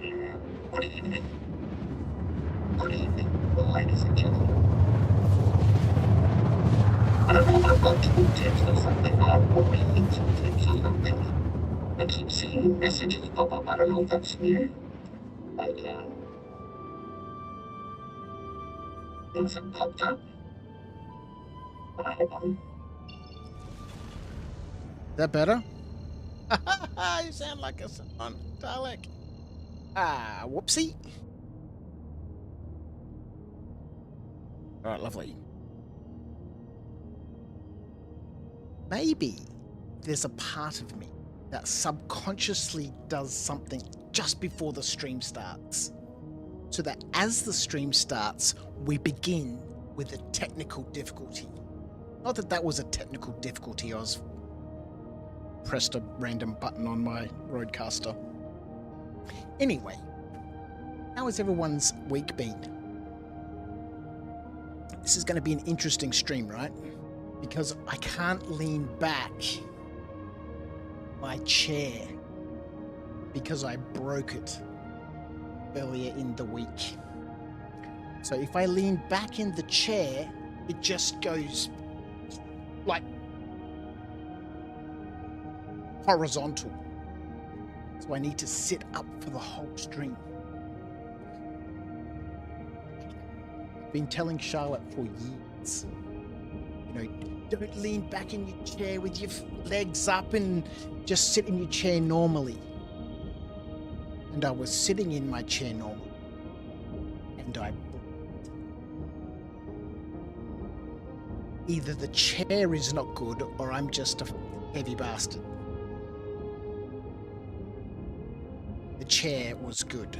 Good evening. Good evening, ladies and gentlemen. I don't know what I've got to text or something. What do you think keeps on coming? I keep seeing messages pop up. I don't know if that's new. Like, things have popped up. But I hope I'm... Is that better? You sound like a son, Dalek. Ah, whoopsie. All right, lovely. Maybe there's a part of me that subconsciously does something just before the stream starts, so that as the stream starts, we begin with a technical difficulty. Not that that was a technical difficulty, I was pressed a random button on my roadcaster. Anyway, how has everyone's week been? This is going to be an interesting stream, right? Because I can't lean back my chair because I broke it earlier in the week. So if I lean back in the chair, it just goes like horizontal. So I need to sit up for the whole stream. I've been telling Charlotte for years, you know, don't lean back in your chair with your legs up and just sit in your chair normally. And I was sitting in my chair normally, and I either the chair is not good or I'm just a heavy bastard. The chair was good.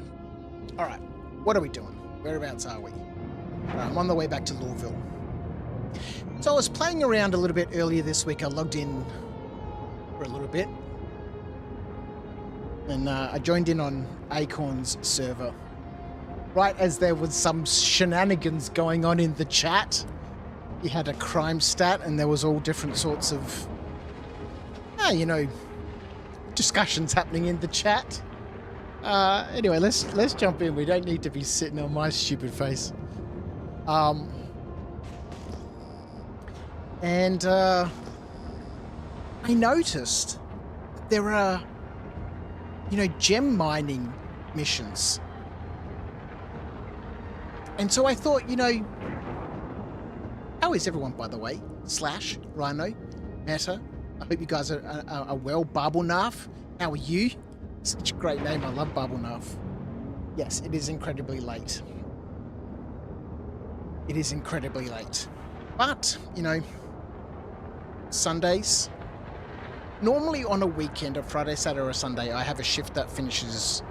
All right, what are we doing? Whereabouts are we? All right, I'm on the way back to Louisville. So I was playing around a little bit earlier this week. I logged in for a little bit. And I joined in on Acorn's server. Right as there was some shenanigans going on in the chat. You had a crime stat and there was all different sorts of, you know, discussions happening in the chat. Anyway, let's jump in. We don't need to be sitting on my stupid face. And I noticed there are, you know, gem mining missions. And so I thought, you know, how is everyone, by the way? Slash, Rhino, Meta. I hope you guys are well. Barblenarf, how are you? Such a great name. I love Barblenarf. Yes, it is incredibly late. It is incredibly late. But, you know, Sundays, normally on a weekend, a Friday, Saturday, or Sunday, I have a shift that finishes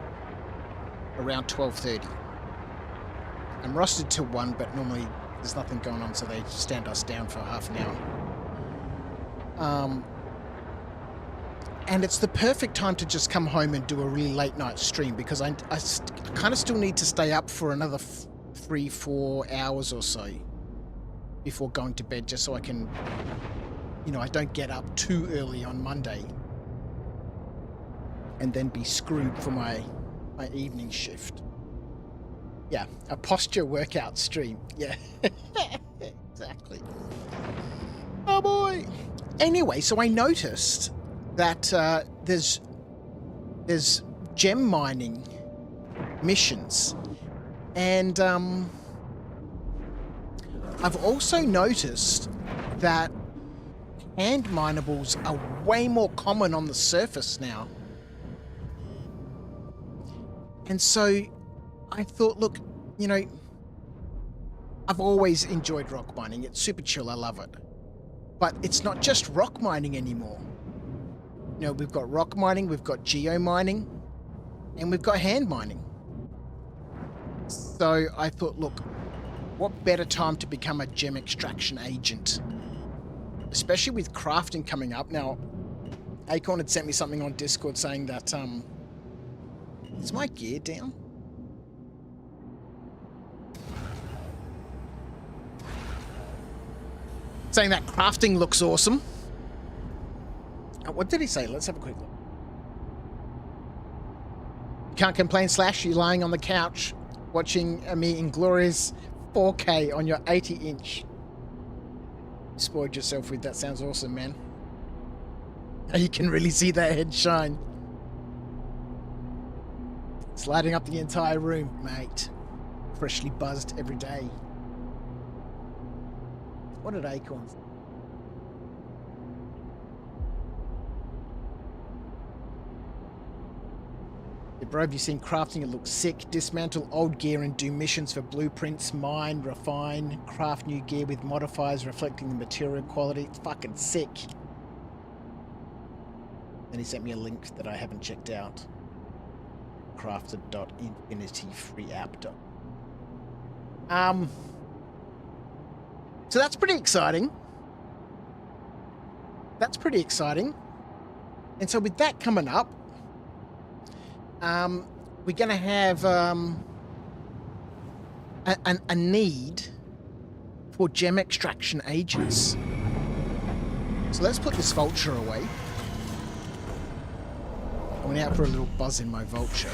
around 12:30. I'm rostered till 1, but normally there's nothing going on, so they stand us down for half an hour. And it's the perfect time to just come home and do a really late night stream, because I kind of still need to stay up for another 3-4 hours or so before going to bed, just so I can, you know, I don't get up too early on Monday and then be screwed for my evening shift. Yeah, a posture workout stream. Yeah, exactly. Oh boy. Anyway, so I noticed that there's gem mining missions, and I've also noticed that hand minables are way more common on the surface now. And so I thought, look, you know, I've always enjoyed rock mining. It's super chill. I love it. But it's not just rock mining anymore. You know, we've got rock mining, we've got GEO mining, and we've got hand mining. So I thought, look, what better time to become a gem extraction agent? Especially with crafting coming up. Now, Acorn had sent me something on Discord saying that, is my gear down? Saying that crafting looks awesome. What did he say? Let's have a quick look. Can't complain, Slash. You're lying on the couch watching me in glorious 4K on your 80-inch. Spoiled yourself with that. Sounds awesome, man. You can really see that head shine. It's lighting up the entire room, mate. Freshly buzzed every day. What did Acorns? Yeah, bro, have you seen crafting? It looks sick. Dismantle old gear and do missions for blueprints, mine, refine, craft new gear with modifiers reflecting the material quality. It's fucking sick. Then he sent me a link that I haven't checked out. Crafted.infinityfreeapp. So that's pretty exciting. That's pretty exciting. And so with that coming up, we're going to have a need for gem extraction agents. So let's put this vulture away. I went out for a little buzz in my vulture.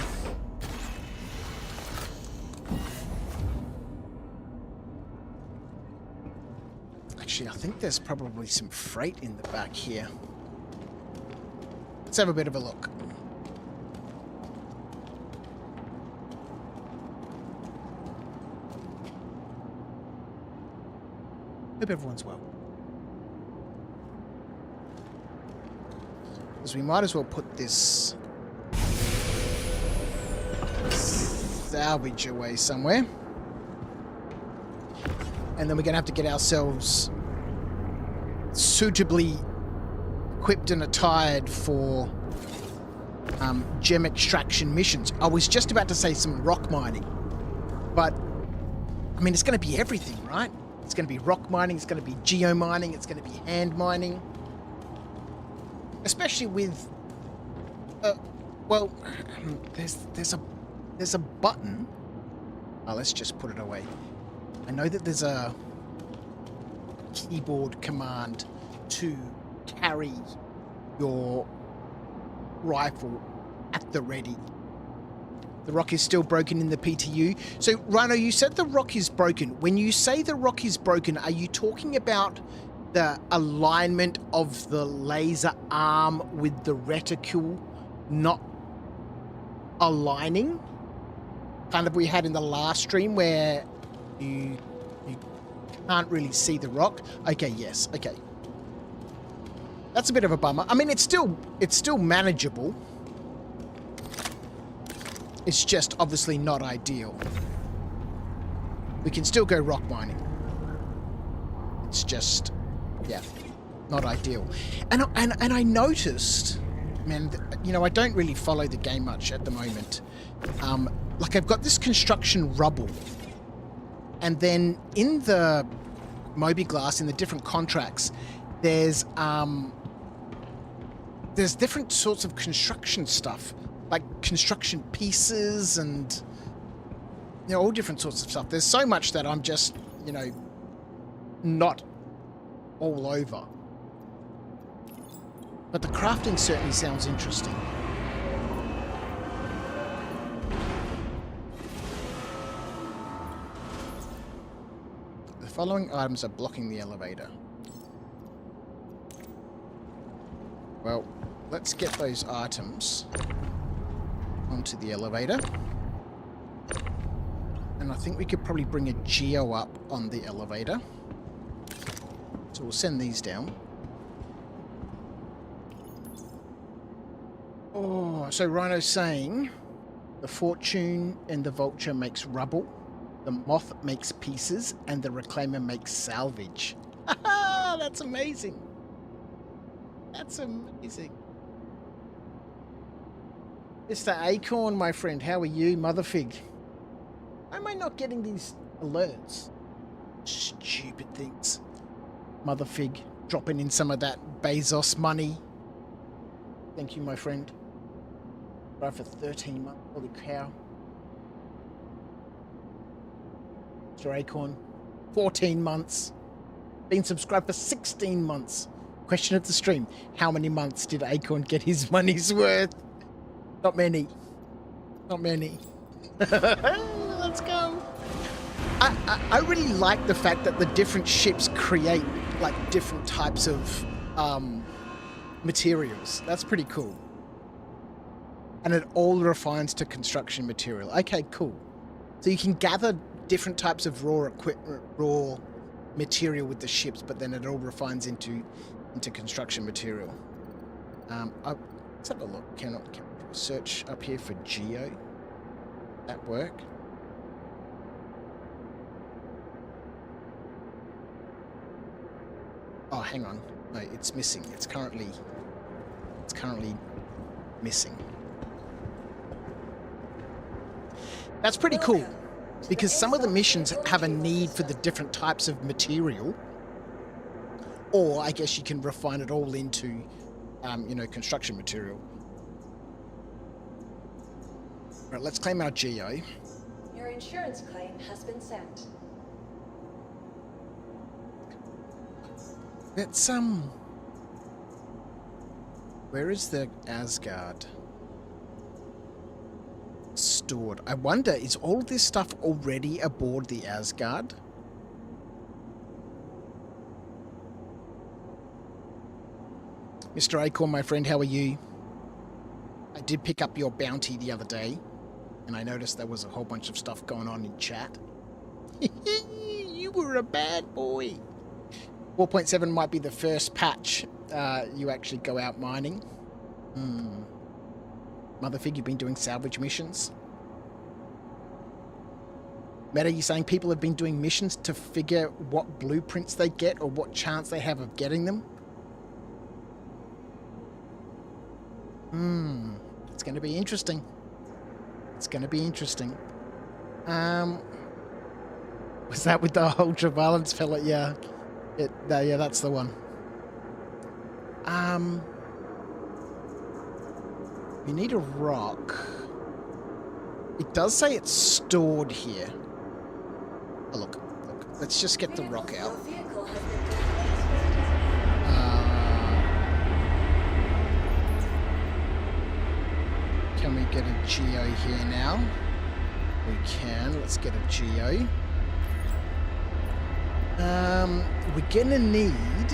Actually, I think there's probably some freight in the back here. Let's have a bit of a look. Hope everyone's well. Because we might as well put this salvage away somewhere. And then we're going to have to get ourselves suitably equipped and attired for gem extraction missions. I was just about to say some rock mining. But, I mean, it's going to be everything, right? It's going to be rock mining, it's going to be geo mining, it's going to be hand mining. Especially with, well, there's a button. Oh, let's just put it away. I know that there's a keyboard command to carry your rifle at the ready. The rock is still broken in the PTU. So, Rhino, you said the rock is broken. When you say the rock is broken, are you talking about the alignment of the laser arm with the reticule not aligning? Kind of we had in the last stream where you can't really see the rock. Okay, yes, okay. That's a bit of a bummer. I mean, it's still manageable. It's just obviously not ideal. We can still go rock mining. It's just, yeah, not ideal. And I noticed, man, you know, I don't really follow the game much at the moment. Like I've got this construction rubble, and then in the Mobi-Glass, in the different contracts, there's different sorts of construction stuff, like construction pieces and, you know, all different sorts of stuff. There's so much that I'm just, you know, not all over. But the crafting certainly sounds interesting. The following items are blocking the elevator. Well, let's get those items onto the elevator. And I think we could probably bring a GEO up on the elevator. So we'll send these down. Oh, so Rhino's saying the Fortune and the Vulture makes rubble, the Moth makes pieces, and the Reclaimer makes salvage. That's amazing. That's amazing. Mr. Acorn, my friend, how are you, Motherfig? Why am I not getting these alerts? Stupid things. Motherfig, dropping in some of that Bezos money. Thank you, my friend. Right, for 13 months. Holy cow. Mr. Acorn, 14 months. Been subscribed for 16 months. Question of the stream. How many months did Acorn get his money's worth? Not many. Not many. Let's go. I really like the fact that the different ships create like different types of materials. That's pretty cool. And it all refines to construction material. Okay, cool. So you can gather different types of raw equipment, raw material with the ships, but then it all refines into construction material. Let's have a look. Can we do a search up here for GEO? That work? Oh, hang on. No, it's missing. It's currently missing. That's pretty cool, because some of the missions have a need for the different types of material, or I guess you can refine it all into, construction material. Right, let's claim our GEO. Your insurance claim has been sent. Let's, where is the Asgard stored? I wonder, is all this stuff already aboard the Asgard? Mr. Acorn, my friend, how are you? I did pick up your bounty the other day, and I noticed there was a whole bunch of stuff going on in chat. You were a bad boy. 4.7 might be the first patch you actually go out mining. Motherfig, you've been doing salvage missions. Meta, you saying people have been doing missions to figure what blueprints they get or what chance they have of getting them? It's going to be interesting. It's going to be interesting. Was that with the ultraviolence pellet? Yeah. Yeah, that's the one. We need a rock. It does say it's stored here. Oh, look. Let's just get the rock out. Can we get a GEO here now? We can. Let's get a GEO. We're gonna need...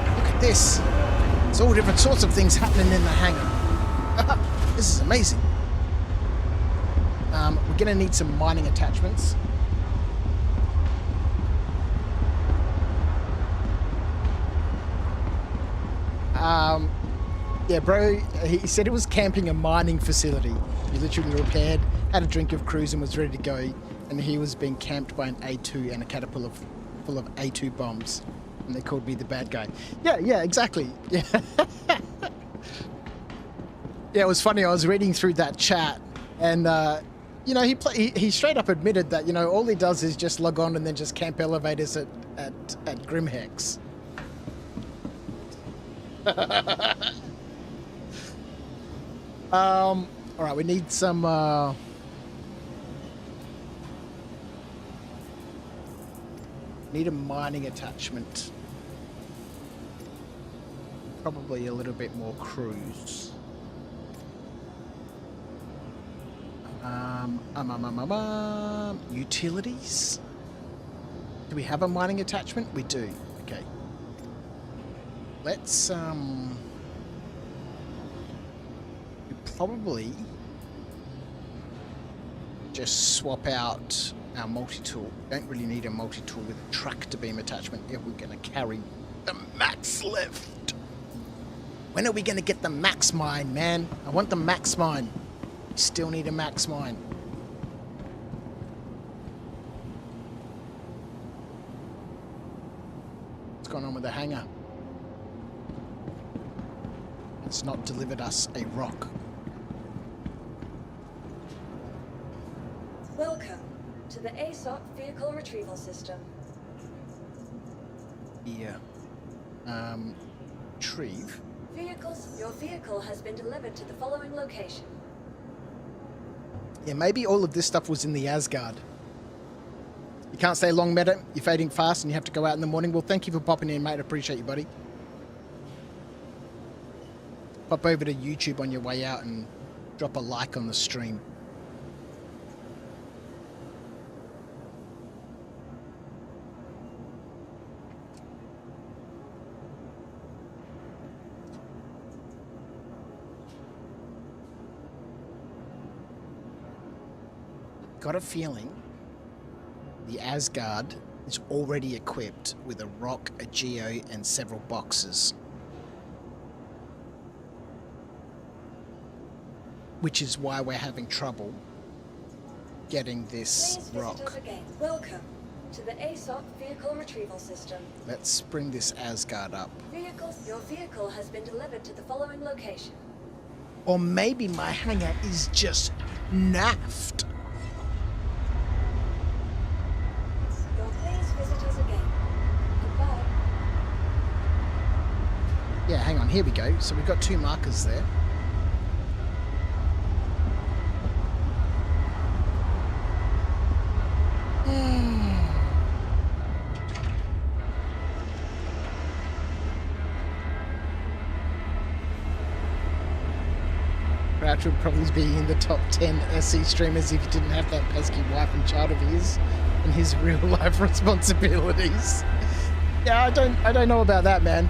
Look at this. There's all different sorts of things happening in the hangar. This is amazing. We're gonna need some mining attachments. Yeah, bro, he said it was camping a mining facility. He literally repaired, had a drink of cruise and was ready to go. And he was being camped by an A2 and a catapult full of A2 bombs. And they called me the bad guy. Yeah, exactly. Yeah. Yeah, it was funny. I was reading through that chat and, he straight up admitted that, all he does is just log on and then just camp elevators at Grimhex. All right, we need some, need a mining attachment. Probably a little bit more cruise. Utilities? Do we have a mining attachment? We do. Okay. Let's, probably just swap out our multi-tool. Don't really need a multi-tool with a tractor beam attachment if we're going to carry the max lift. When are we going to get the max mine, man? I want the max mine. We still need a max mine. What's going on with the hangar? It's not delivered us a rock. Welcome to the ROC Vehicle Retrieval System. Yeah. Retrieve. Your vehicle has been delivered to the following location. Yeah, maybe all of this stuff was in the Asgard. You can't stay long, Meta. You're fading fast and you have to go out in the morning. Well, thank you for popping in, mate. I appreciate you, buddy. pop over to YouTube on your way out and drop a like on the stream. Got a feeling the Asgard is already equipped with a ROC, a GEO, and several boxes. Which is why we're having trouble getting this Please ROC. visit us again. Welcome to the ROC vehicle retrieval system. Let's bring this Asgard up. Your vehicle has been delivered to the following location. Or maybe my hangar is just naffed. Please visit us again. Goodbye. Yeah, hang on, here we go. So we've got 2 markers there. Crouch would probably be in the top 10 SE streamers if he didn't have that pesky wife and child of his and his real life responsibilities. Yeah, I don't know about that, man.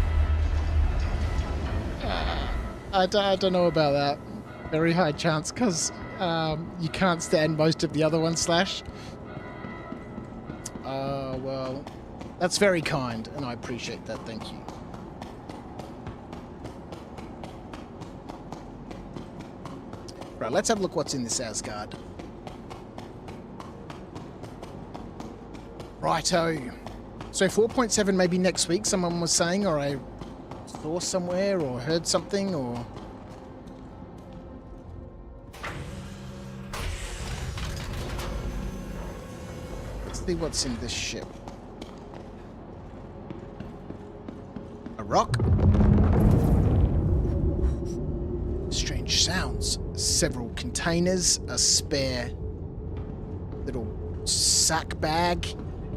I don't know about that. Very high chance, because you can't stand most of the other ones, Slash. Well, that's very kind, and I appreciate that. Thank you. Right, let's have a look what's in this Asgard. Righto. So 4.7 maybe next week, someone was saying, or I saw somewhere, or heard something, or... Let's see what's in this ship. A ROC? Strange sounds. Several containers, a spare little sack bag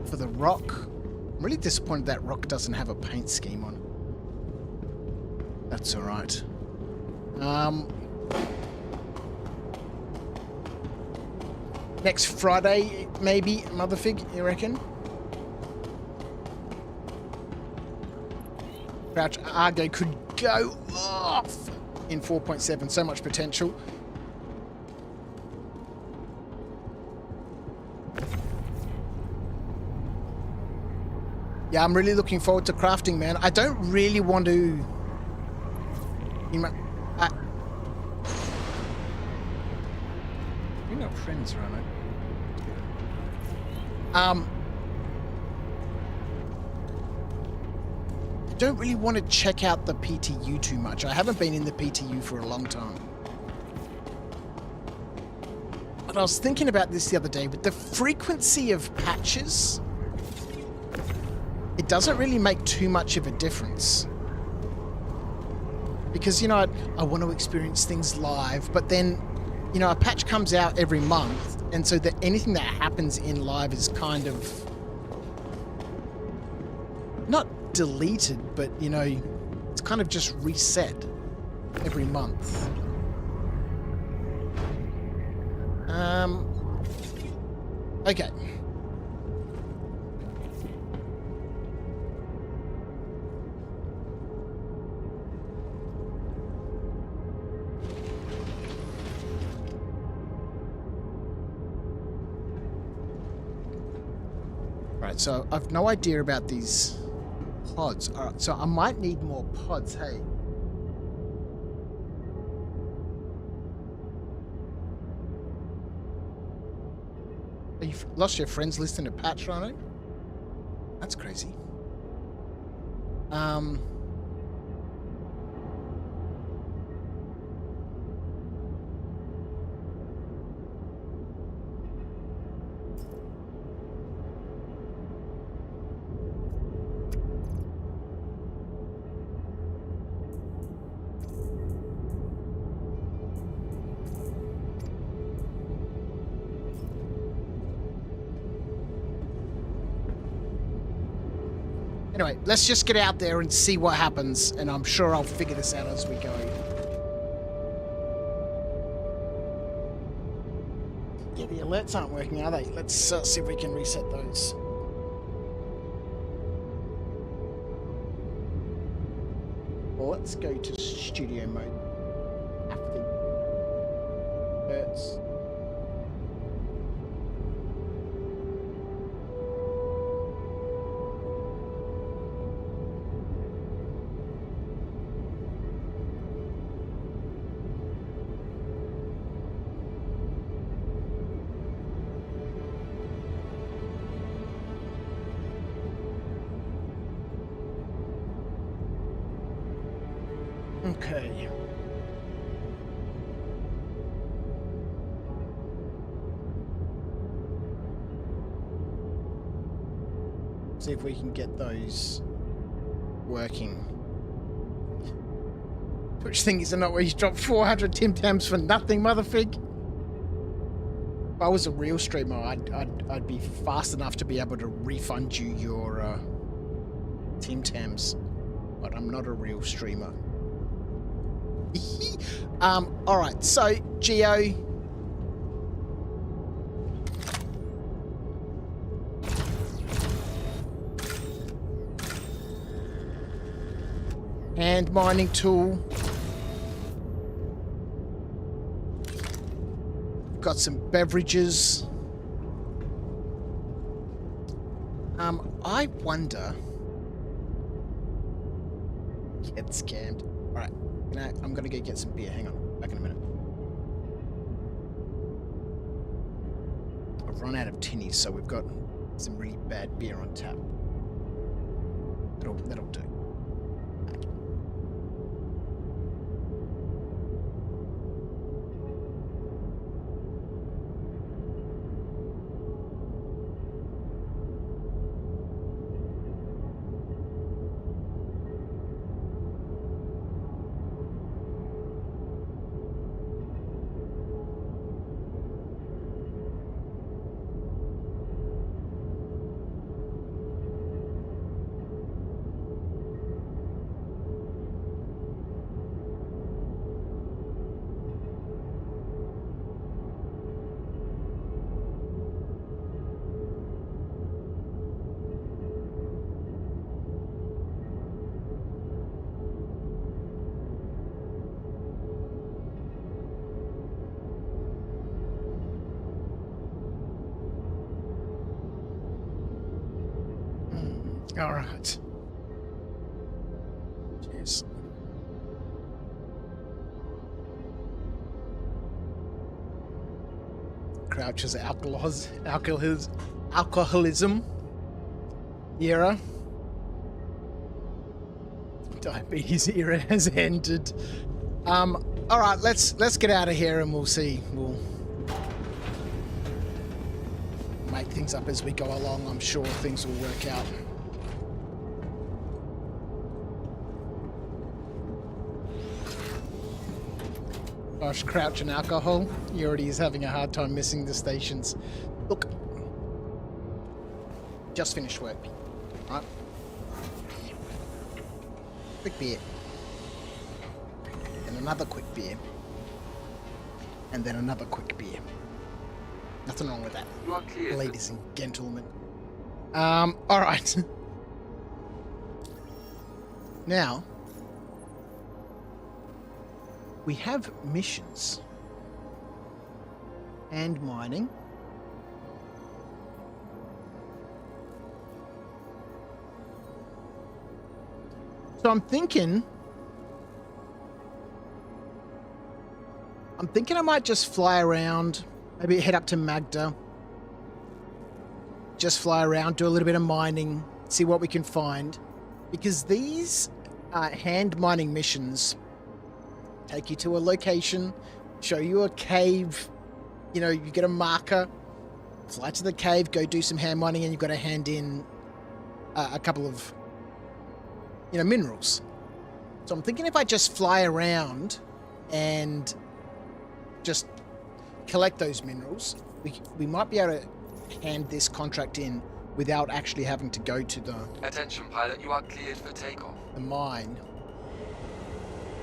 for the ROC. I'm really disappointed that ROC doesn't have a paint scheme on. That's alright. Next Friday, maybe, Motherfig, you reckon? Crouch Argo could go off in 4.7. So much potential. Yeah, I'm really looking forward to crafting, man. I don't really want to... You're not friends, Rano. I don't really want to check out the PTU too much. I haven't been in the PTU for a long time. But I was thinking about this the other day. With the frequency of patches, it doesn't really make too much of a difference. Because, you know, I want to experience things live, but then, you know, a patch comes out every month, and so that anything that happens in live is kind of not deleted, but, you know, it's kind of just reset every month. Okay. Right, so I've no idea about these pods. Alright, so I might need more pods, hey. You've lost your friends list in a patch, Rhino? That's crazy. Anyway, let's just get out there and see what happens, and I'm sure I'll figure this out as we go. Yeah, the alerts aren't working, are they? Let's see if we can reset those. Well, let's go to studio mode. After alerts. Okay. See if we can get those working. Which things are not where you drop 400 Tim Tams for nothing, motherfig? If I was a real streamer, I'd be fast enough to be able to refund you your Tim Tams, but I'm not a real streamer. All right. So GEO. Hand mining tool. Got some beverages. I wonder. Get scammed. All right. I'm gonna go get some beer. Hang on. Back in a minute. I've run out of tinnies, so we've got some really bad beer on tap. That'll do. All right. Jeez. Crouch's alcoholism era. Diabetes era has ended. All right, let's get out of here and we'll see. We'll make things up as we go along. I'm sure things will work out. Gosh, Crouch and alcohol. He already is having a hard time missing the stations. Look. Just finished work. Right. Quick beer. And another quick beer. And then another quick beer. Nothing wrong with that, ladies and gentlemen. Alright. Now, we have missions. And mining. So I'm thinking I might just fly around, maybe head up to Magda. Just fly around, do a little bit of mining, see what we can find. Because these hand mining missions take you to a location, show you a cave, you know, you get a marker, fly to the cave, go do some hand mining, and you've got to hand in a couple of, you know, minerals. So I'm thinking if I just fly around and just collect those minerals, we might be able to hand this contract in without actually having to go to the... Attention pilot, you are cleared for takeoff. ...the mine.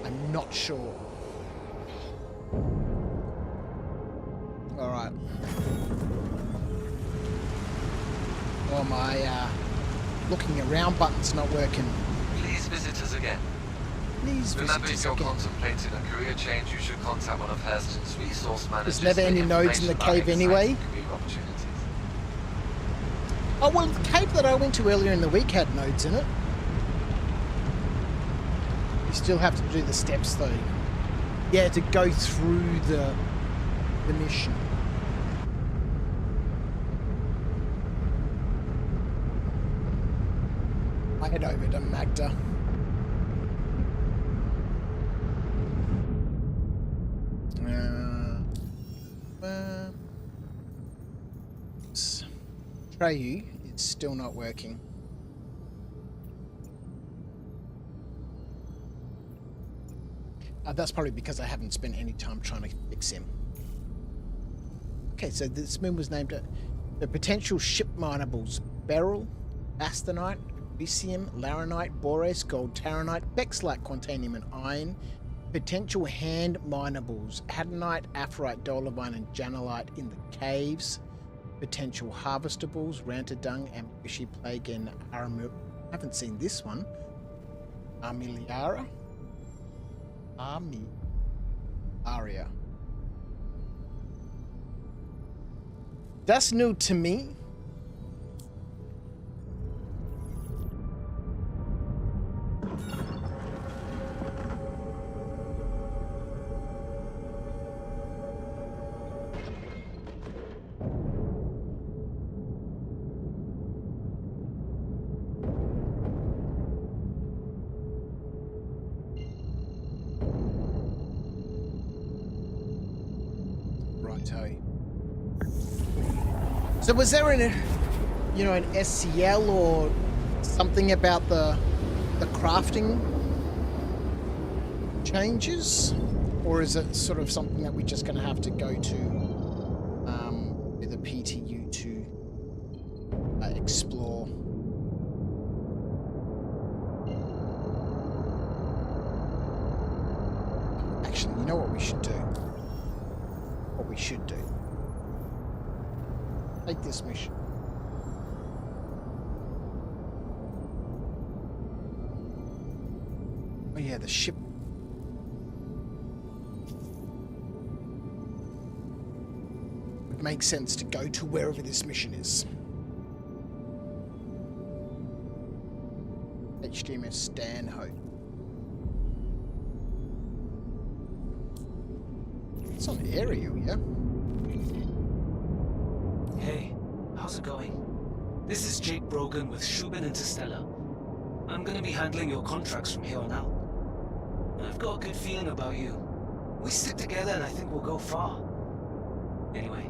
I'm not sure. All right. my looking around button's not working. Please visit us again. Please visit Remember, if us you're again. contemplating a career change, you should contact one of Hurston's resource managers. There's never any for nodes in the information about cave anyway. exciting career opportunities. Oh, well, the cave that I went to earlier in the week had nodes in it. You still have to do the steps, though. Yeah, to go through the mission. I head over to Magda. Treyu is still not working. That's probably because I haven't spent any time trying to fix him. Okay, so this moon was named the potential ship minables: beryl, astenite, lithium, laranite, borace, gold, taranite, bexlite, quantanium, and iron. Potential hand minables: adenite, aphrite, dolomite, and janelite in the caves. Potential harvestables: rantadung, ambushi, plague, and haven't seen this one. Armiliara? Aria. That's new to me. So was there an SCL or something about the crafting changes, or is it sort of something that we're just going to have to go to with a PTU to explore? Actually, you know what we should do? Take this mission. Oh yeah, the ship. It makes sense to go to wherever this mission is. HDMS Stanhope. It's on aerial, yeah? Hey, how's it going? This is Jake Brogan with Shubin Interstellar. I'm gonna be handling your contracts from here on out. I've got a good feeling about you. We stick together and I think we'll go far. Anyway,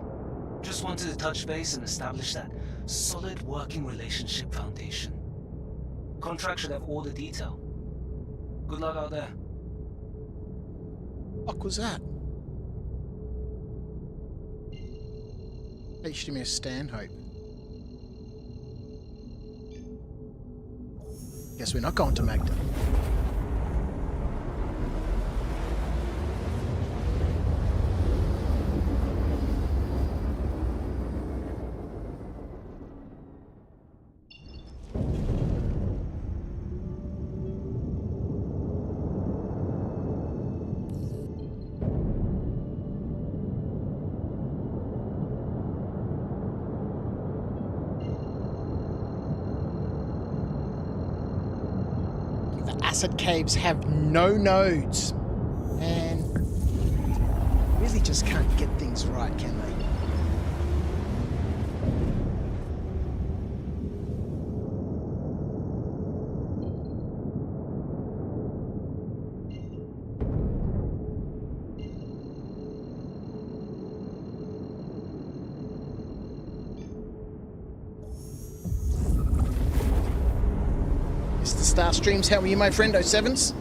just wanted to touch base and establish that solid working relationship foundation. Contract should have all the detail. Good luck out there. What was that? HDMS Stanhope. Guess we're not going to Magda. Acid caves have no nodes, and really just can't get things right, can they? Starstreams, how are you, my friend? 07s?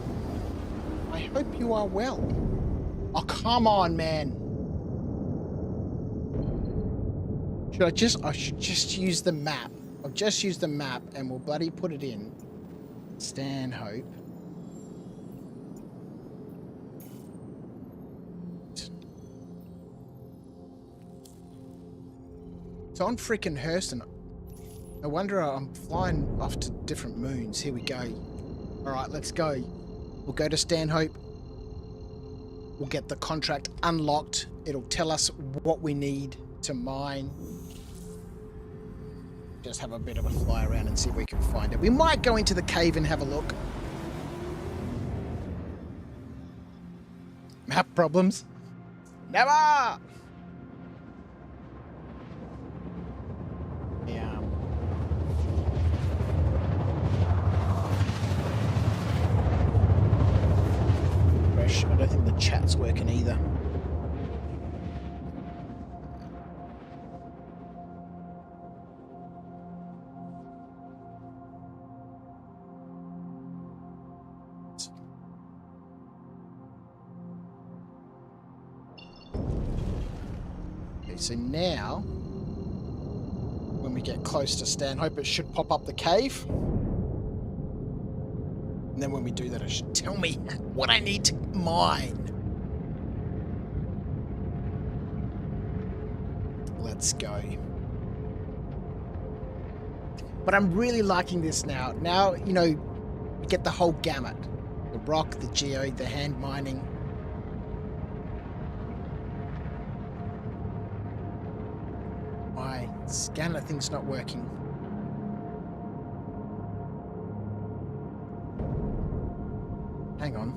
I hope you are well. Oh, come on, man. I should just use the map. I've just used the map and we'll bloody put it in. Stanhope. It's on freaking Hurston. No wonder I'm flying off to different moons. Here we go. Alright, let's go. We'll go to Stanhope. We'll get the contract unlocked. It'll tell us what we need to mine. Just have a bit of a fly around and see if we can find it. We might go into the cave and have a look. Map problems? Never! Yeah. Fresh. I don't think the chat's working either. So now, when we get close to Stanhope, it should pop up the cave. And then when we do that, it should tell me what I need to mine. Let's go. But I'm really liking this now. Now, you know, you get the whole gamut. The ROC, the GEO, the hand mining. My scanner thing's not working. Hang on.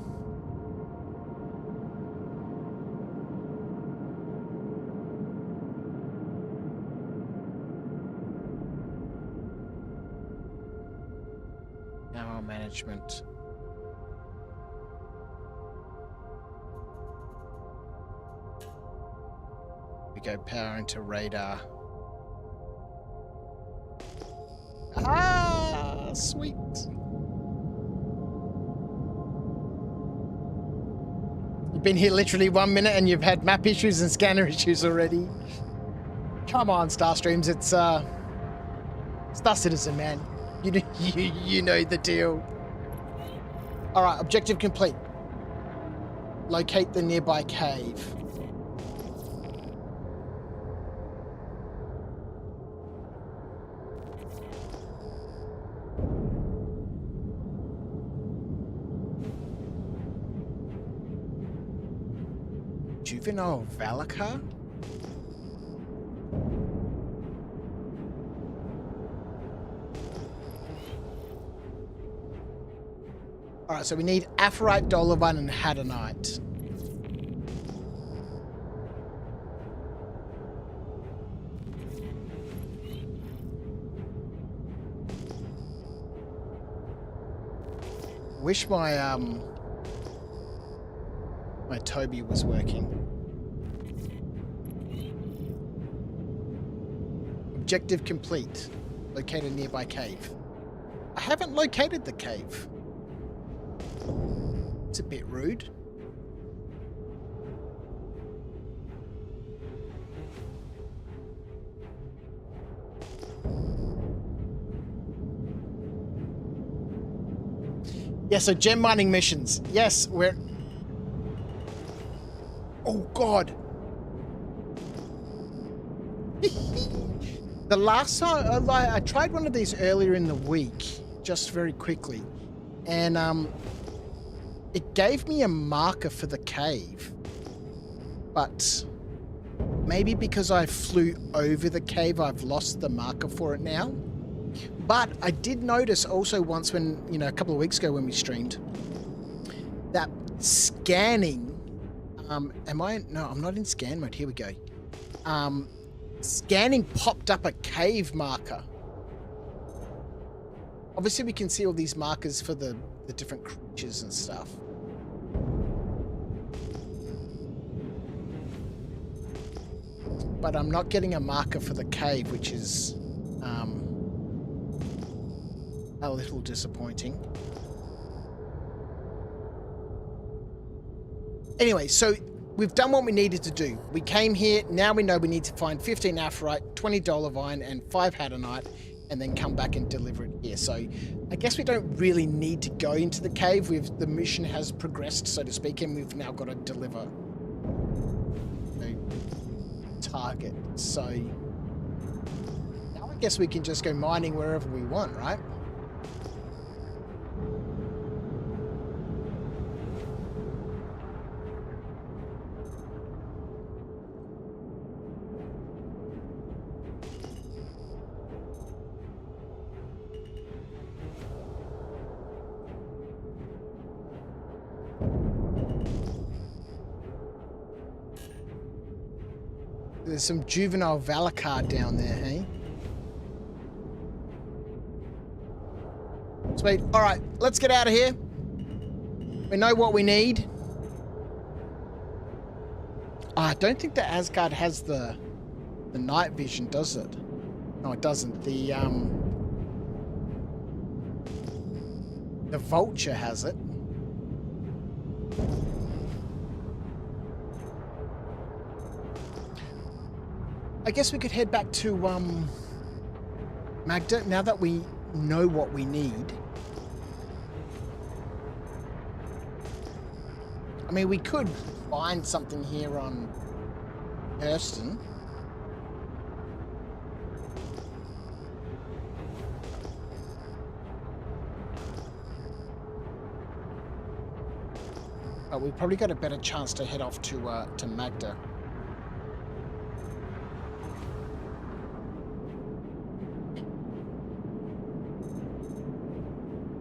Power management. We go power into radar. Ah, sweet. You've been here literally 1 minute and you've had map issues and scanner issues already. Come on, Starstreams, it's Star Citizen, man. You know the deal. All right, objective complete. Locate the nearby cave. Juvenile Valakar? Alright, so we need Aphrite, Dolomite, and Hadanite. Wish my my Toby was working. Objective complete. Locate a nearby cave. I haven't located the cave. It's a bit rude. Yeah, so gem mining missions. Yes, we're... Oh, God. The last time... I tried one of these earlier in the week, just very quickly. And it gave me a marker for the cave. But maybe because I flew over the cave, I've lost the marker for it now. But I did notice also once when, you know, a couple of weeks ago when we streamed, that scanning... am I... No, I'm not in scan mode. Here we go. Scanning popped up a cave marker. Obviously, we can see all these markers for the different creatures and stuff. But I'm not getting a marker for the cave, which is a little disappointing. Anyway, so we've done what we needed to do. We came here, now we know we need to find 15 Aphrite, 20 Dolomite, and 5 Hadanite, and then come back and deliver it here. So I guess we don't really need to go into the cave. The mission has progressed, so to speak, and we've now got to deliver a target. So now I Guess we can just go mining wherever we want, right? There's some juvenile Valakar down there, hey? Sweet. All right, let's get out of here. We know what we need. Oh, I don't think the Asgard has the night vision, does it? No, it doesn't. The Vulture has it. I guess we could head back to Magda now that we know what we need. I mean, we could find something here on Hurston. But we've probably got a better chance to head off to Magda.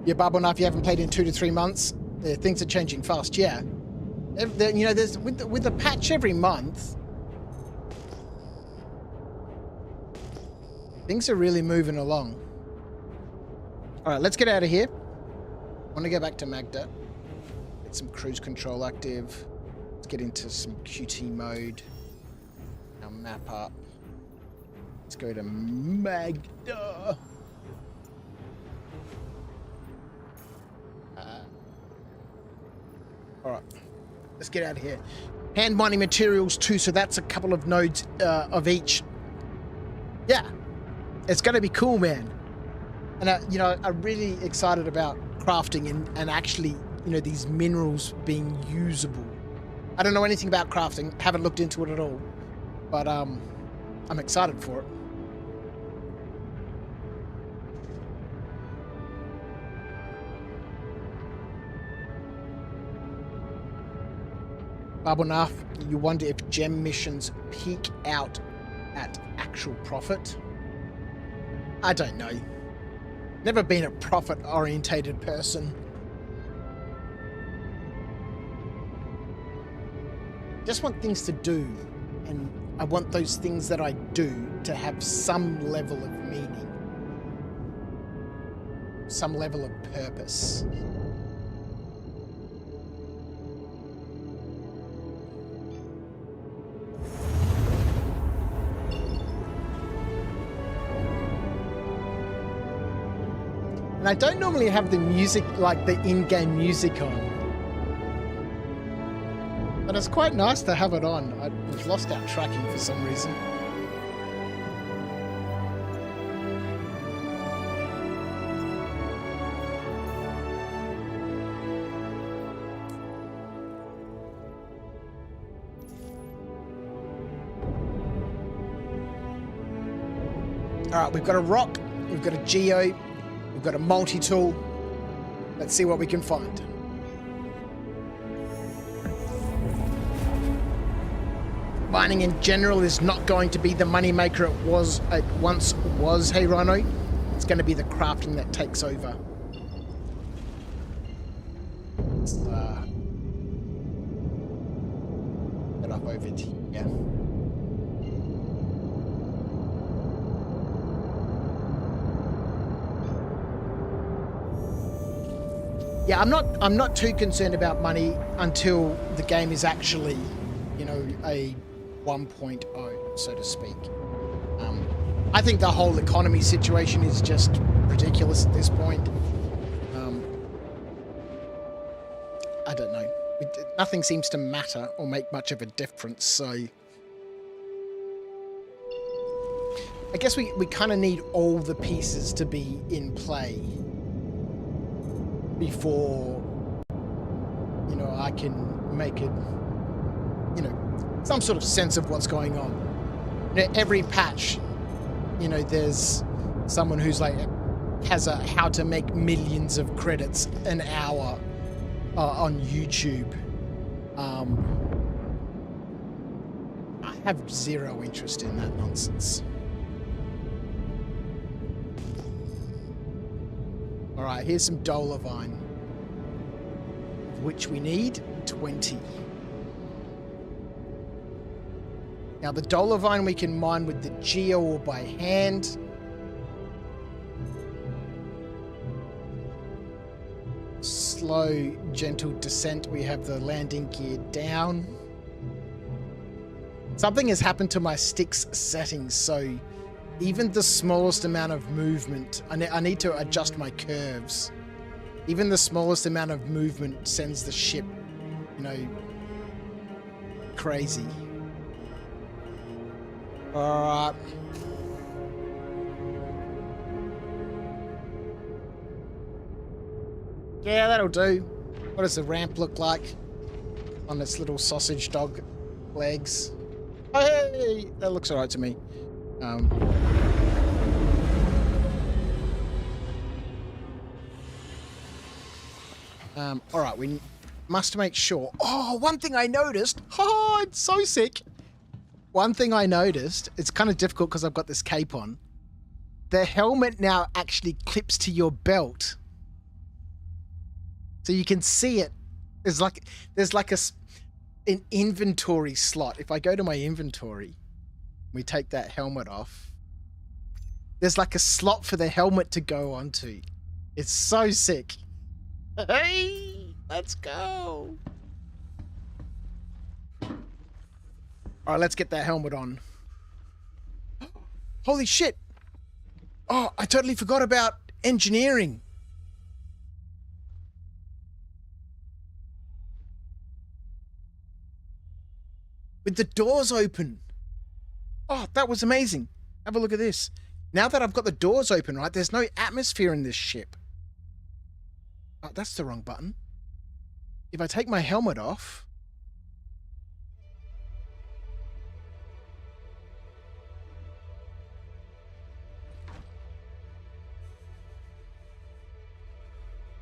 Yeah, Bubble, if you haven't played in 2 to 3 months, things are changing fast. Yeah, you know, there's with the patch every month, things are really moving along. All right, let's get out of here. I want to go back to Magda, get some cruise control active. Let's get into some QT mode. Now map up. Let's go to Magda. All right, let's get out of here. Hand mining materials too, so that's a couple of nodes of each. Yeah, it's going to be cool, man. And you know, I'm really excited about crafting and actually, you know, these minerals being usable. I don't know anything about crafting, haven't looked into it at all, but I'm excited for it. Babunaf, you wonder if gem missions peak out at actual profit? I don't know. Never been a profit-orientated person. Just want things to do, and I want those things that I do to have some level of meaning, some level of purpose. And I don't normally have the music, like the in-game music on. But it's quite nice to have it on. We've lost our tracking for some reason. Alright, we've got a ROC, we've got a GEO, we've got a multi-tool. Let's see what we can find. Mining in general is not going to be the moneymaker it once was, hey Rhino. It's going to be the crafting that takes over. Let's get up over to here. Yeah, I'm not too concerned about money until the game is actually, you know, a 1.0, so to speak. I think the whole economy situation is just ridiculous at this point. I don't know. Nothing seems to matter or make much of a difference, so I guess we kind of need all the pieces to be in play before, you know, I can make it, you know, some sort of sense of what's going on. You know, every patch you know, there's someone who's like has a how to make millions of credits an hour on YouTube. I have zero interest in that nonsense. All right, here's some Dolovine, which we need 20. Now the Dolovine we can mine with the GEO or by hand. Slow, gentle descent. We have the landing gear down. Something has happened to my stick's settings, so even the smallest amount of movement, I need to adjust my curves. Even the smallest amount of movement sends the ship, you know, crazy. Alright. Yeah, that'll do. What does the ramp look like on its little sausage dog legs? Hey, that looks alright to me. Alright, we must make sure. Oh, one thing I noticed. Oh, it's so sick. One thing I noticed, it's kind of difficult because I've got this cape on. The helmet now actually clips to your belt. So you can see it. There's like an inventory slot. If I go to my inventory, we take that helmet off. There's like a slot for the helmet to go onto. It's so sick. Hey, let's go. All right, let's get that helmet on. Holy shit. Oh, I totally forgot about engineering. With the doors open. Oh, that was amazing. Have a look at this. Now that I've got the doors open, right, there's no atmosphere in this ship. Oh, that's the wrong button. If I take my helmet off...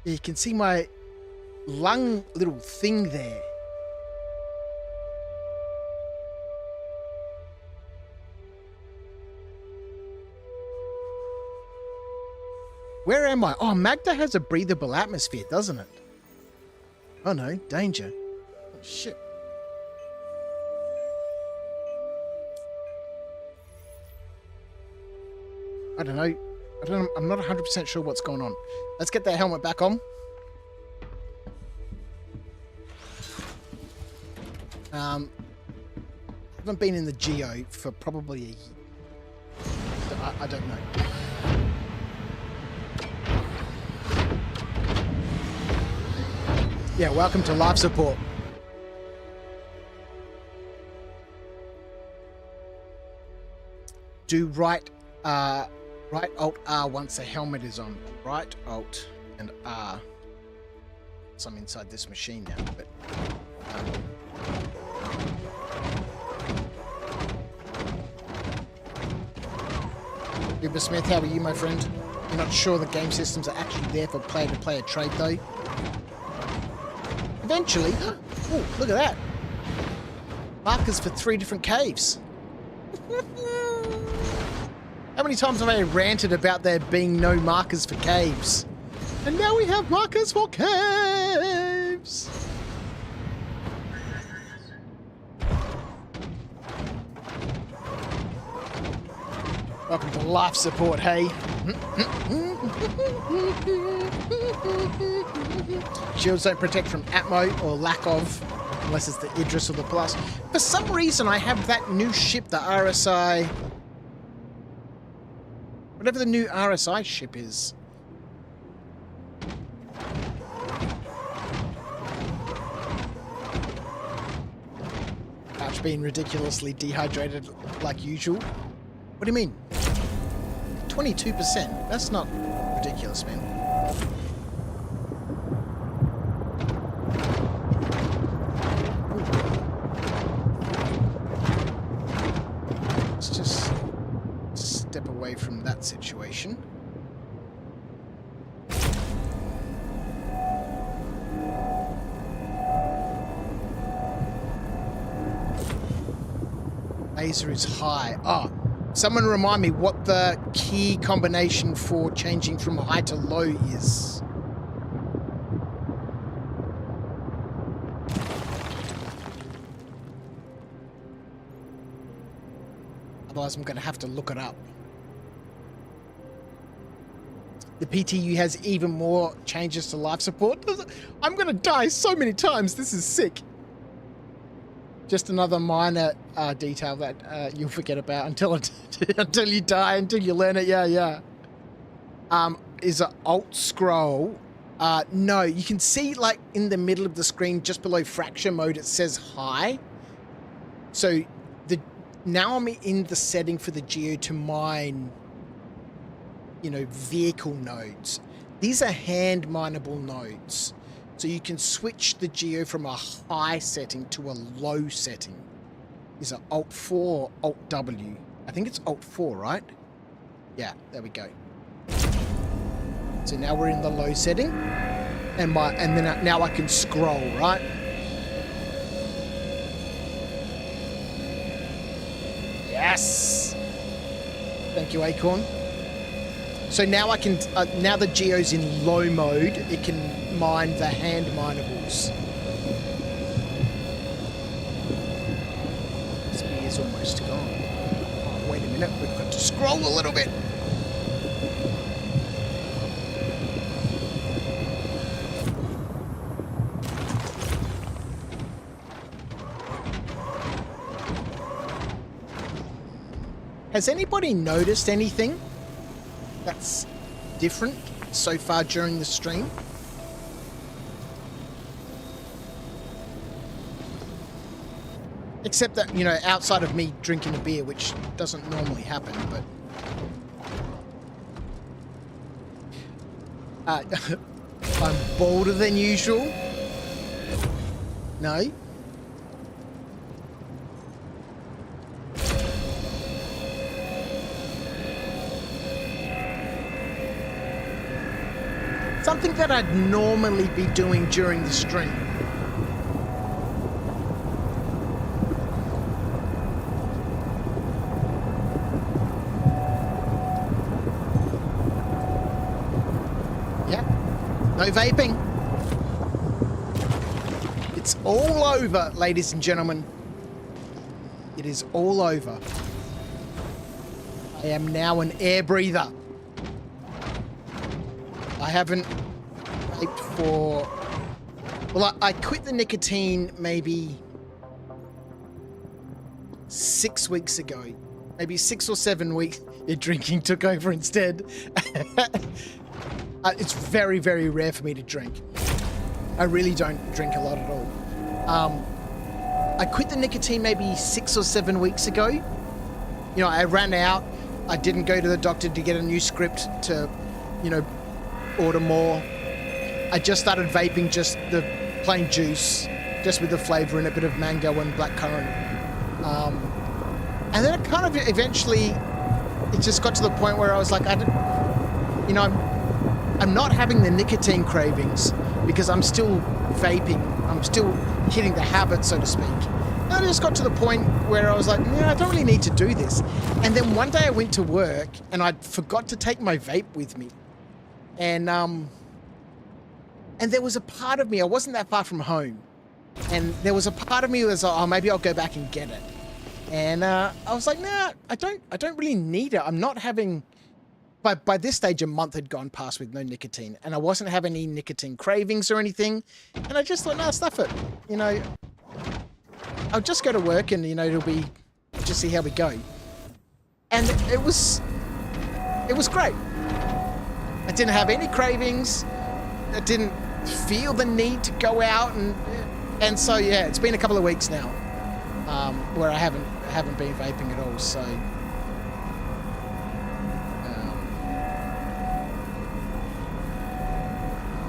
You can see my lung little thing there. Where am I? Oh, Magda has a breathable atmosphere, doesn't it? Oh no, danger. Oh, shit. I don't know. I'm not 100% sure what's going on. Let's get that helmet back on. Haven't been in the GEO for probably a year. I don't know. Yeah, welcome to life support. Do right Alt R once the helmet is on. Right Alt and R. So I'm inside this machine now, but Uber Smith, how are you, my friend? You're not sure the game systems are actually there for player-to-player trade, though? Eventually. Oh, look at that. Markers for 3 different caves. How many times have I ranted about there being no markers for caves? And now we have markers for caves! Welcome to life support, hey? Shields don't protect from Atmo or lack of, unless it's the Idris or the Plus. For some reason, I have that new ship, the RSI... Whatever the new RSI ship is. Pouch being ridiculously dehydrated like usual. What do you mean? 22%? That's not ridiculous, man. Let's just step away from that situation. Laser is high. Oh, someone remind me what the key combination for changing from high to low is. Otherwise, I'm going to have to look it up. The PTU has even more changes to life support. I'm going to die so many times. This is sick. Just another minor detail that you'll forget about until until you die, until you learn it. Yeah. Is an alt scroll. No, you can see like in the middle of the screen, just below fracture mode, it says high. So now I'm in the setting for the GEO to mine, you know, vehicle nodes. These are hand mineable nodes. So you can switch the GEO from a high setting to a low setting. Is it Alt 4 or Alt W? I think it's Alt 4, right? Yeah, there we go. So now we're in the low setting, and then now I can scroll, right? Yes. Thank you, Acorn. So now I can, now the GEO's in low mode, it can mine the hand minables. This beer's almost gone. Oh, wait a minute, we've got to scroll a little bit. Has anybody noticed anything that's different so far during the stream? Except that, you know, outside of me drinking a beer, which doesn't normally happen, but... I'm bolder than usual? No? Something that I'd normally be doing during the stream. No vaping. It's all over, ladies and gentlemen. It is all over. I am now an air breather. I haven't vaped for... Well, I quit the nicotine maybe 6 weeks ago. Maybe 6 or 7 weeks. Your drinking took over instead. It's very, very rare for me to drink. I really don't drink a lot at all. I quit the nicotine maybe 6 or 7 weeks ago. You know, I ran out. I didn't go to the doctor to get a new script to, you know, order more. I just started vaping just the plain juice, just with the flavour in a bit of mango and blackcurrant. And then it kind of eventually, it just got to the point where I was like, you know, I'm not having the nicotine cravings because I'm still vaping. I'm still hitting the habit, so to speak. And I just got to the point where I was like, I don't really need to do this. And then one day I went to work and I forgot to take my vape with me. And there was a part of me, I wasn't that far from home. And there was a part of me that was like, oh, maybe I'll go back and get it. And I was like, nah, I don't really need it. I'm not having... By this stage, a month had gone past with no nicotine, and I wasn't having any nicotine cravings or anything. And I just thought, no, stuff it. You know, I'll just go to work and, you know, it'll be, just see how we go. And it was great. I didn't have any cravings. I didn't feel the need to go out. And so, yeah, it's been a couple of weeks now where I haven't been vaping at all, so...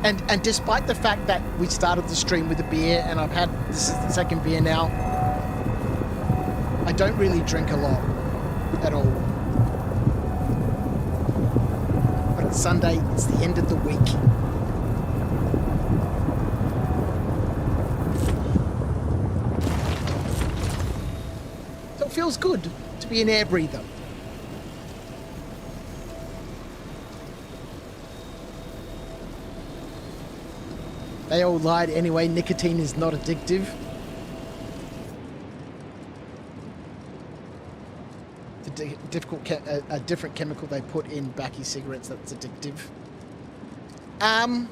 And despite the fact that we started the stream with a beer and this is the second beer now, I don't really drink a lot at all. Sunday, it's the end of the week. So it feels good to be an air breather. They all lied anyway. Nicotine is not addictive. It's a different chemical they put in backy cigarettes that's addictive. Yeah,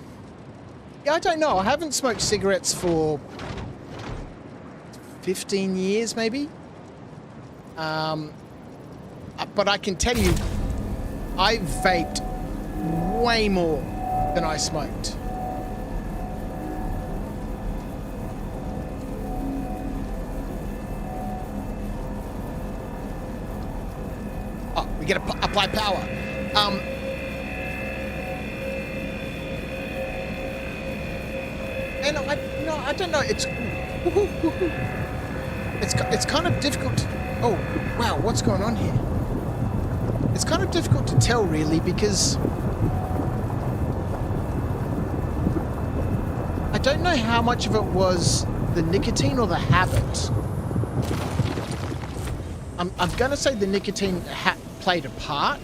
I don't know. I haven't smoked cigarettes for 15 years, maybe. But I can tell you, I vaped way more than I smoked. We get to apply power. And I don't know. It's kind of difficult. Oh, wow! What's going on here? It's kind of difficult to tell, really, because I don't know how much of it was the nicotine or the habit. I'm gonna say the nicotine played a part.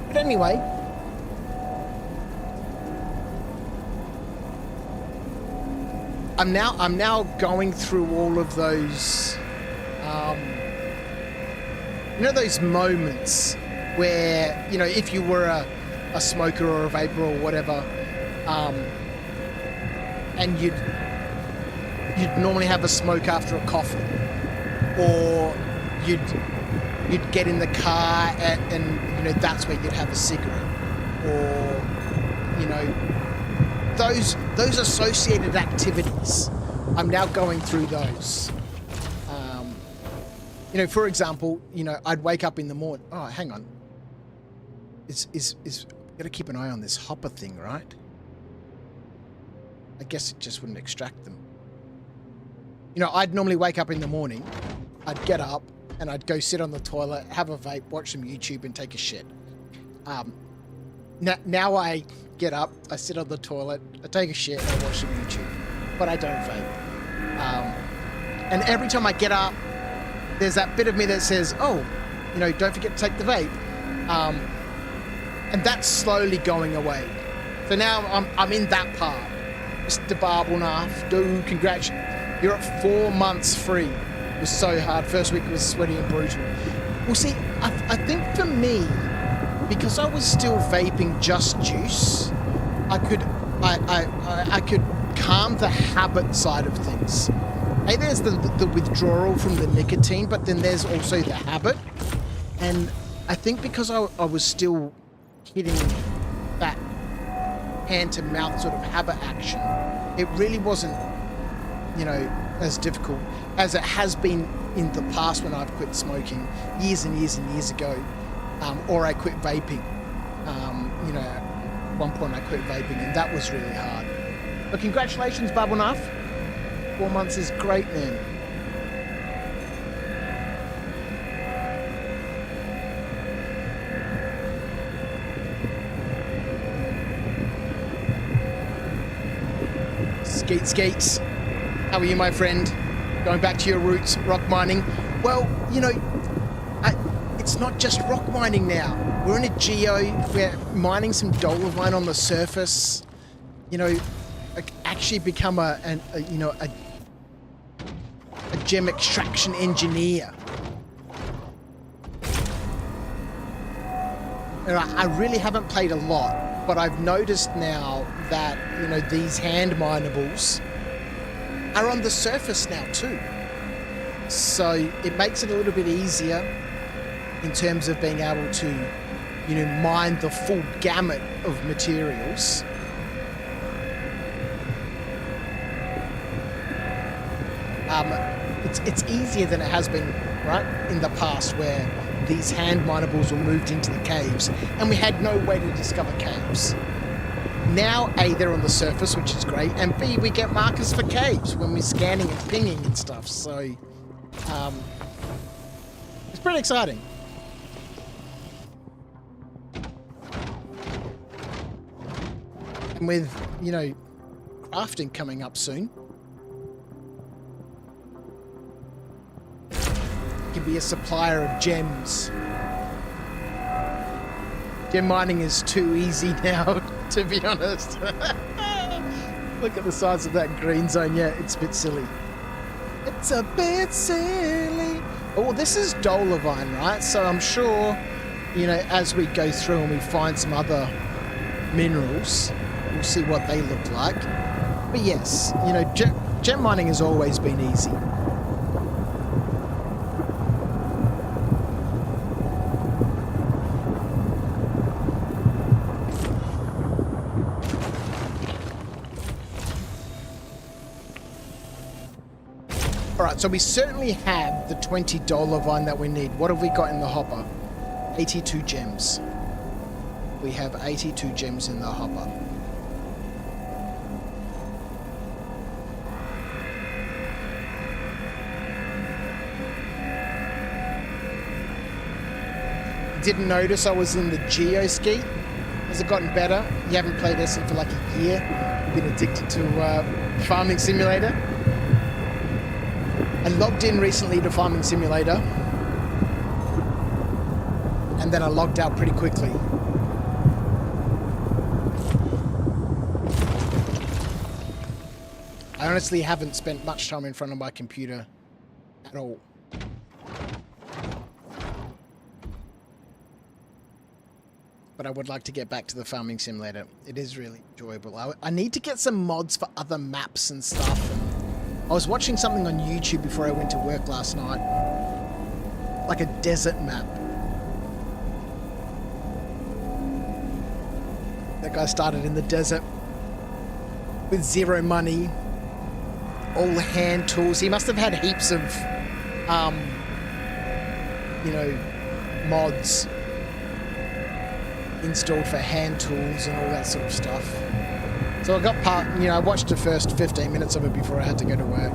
But anyway, I'm now going through all of those, those moments where, if you were a smoker or a vapor or whatever, and you'd normally have a smoke after a coffee, or you'd get in the car and that's where you'd have a cigarette, or those associated activities. I'm now going through those. For example, I'd wake up in the morning. Oh, hang on. Gotta keep an eye on this hopper thing, right? I guess it just wouldn't extract them. I'd normally wake up in the morning, I'd get up, and I'd go sit on the toilet, have a vape, watch some YouTube, and take a shit. Now I get up, I sit on the toilet, I take a shit, and I watch some YouTube. But I don't vape. And every time I get up, there's that bit of me that says, oh, don't forget to take the vape. And that's slowly going away. So now I'm in that part. Mr. Barbelnath, dude, congratulations. You're at 4 months free. It was so hard. First week was sweaty and brutal. Well, see, I think for me, because I was still vaping just juice, I could calm the habit side of things. Hey, there's the withdrawal from the nicotine, but then there's also the habit. And I think because I was still hitting that hand-to-mouth sort of habit action, it really wasn't, as difficult as it has been in the past when I've quit smoking years and years and years ago, or I quit vaping. At one point I quit vaping, and that was really hard. But congratulations, Barbelnath. 4 months is great, man. Skates. How are you, my friend? Going back to your roots, rock mining. Well, it's not just rock mining now. We're in a GEO. We're mining some dolomite on the surface. Actually become a gem extraction engineer. And I really haven't played a lot, but I've noticed now that, these hand minables are on the surface now too. So it makes it a little bit easier in terms of being able to, mine the full gamut of materials. It's easier than it has been, right, in the past, where these hand minables were moved into the caves and we had no way to discover caves. Now, A, they're on the surface, which is great, and B, we get markers for caves when we're scanning and pinging and stuff, so It's pretty exciting. And with, you know, crafting coming up soon, you can be a supplier of gems. Gem mining is too easy now, to be honest. Look at the size of that green zone. Yeah, it's a bit silly. It's a bit silly. Oh, this is Dolavine, right? So I'm sure, you know, as we go through and we find some other minerals, we'll see what they look like. But yes, you know, gem mining has always been easy. Alright, so we certainly have the $20 vine that we need. What have we got in the hopper? 82 gems. We have 82 gems in the hopper. Didn't notice I was in the GEO ski. Has it gotten better? You haven't played SE for like a year. Been addicted to Farming Simulator. I logged in recently to Farming Simulator, and then I logged out pretty quickly. I honestly haven't spent much time in front of my computer at all. But I would like to get back to the Farming Simulator. It is really enjoyable. I need to get some mods for other maps and stuff. And I was watching something on YouTube before I went to work last night. Like a desert map. That guy started in the desert with zero money. All hand tools. He must have had heaps of, you know, mods installed for hand tools and all that sort of stuff. So I got I watched the first 15 minutes of it before I had to go to work.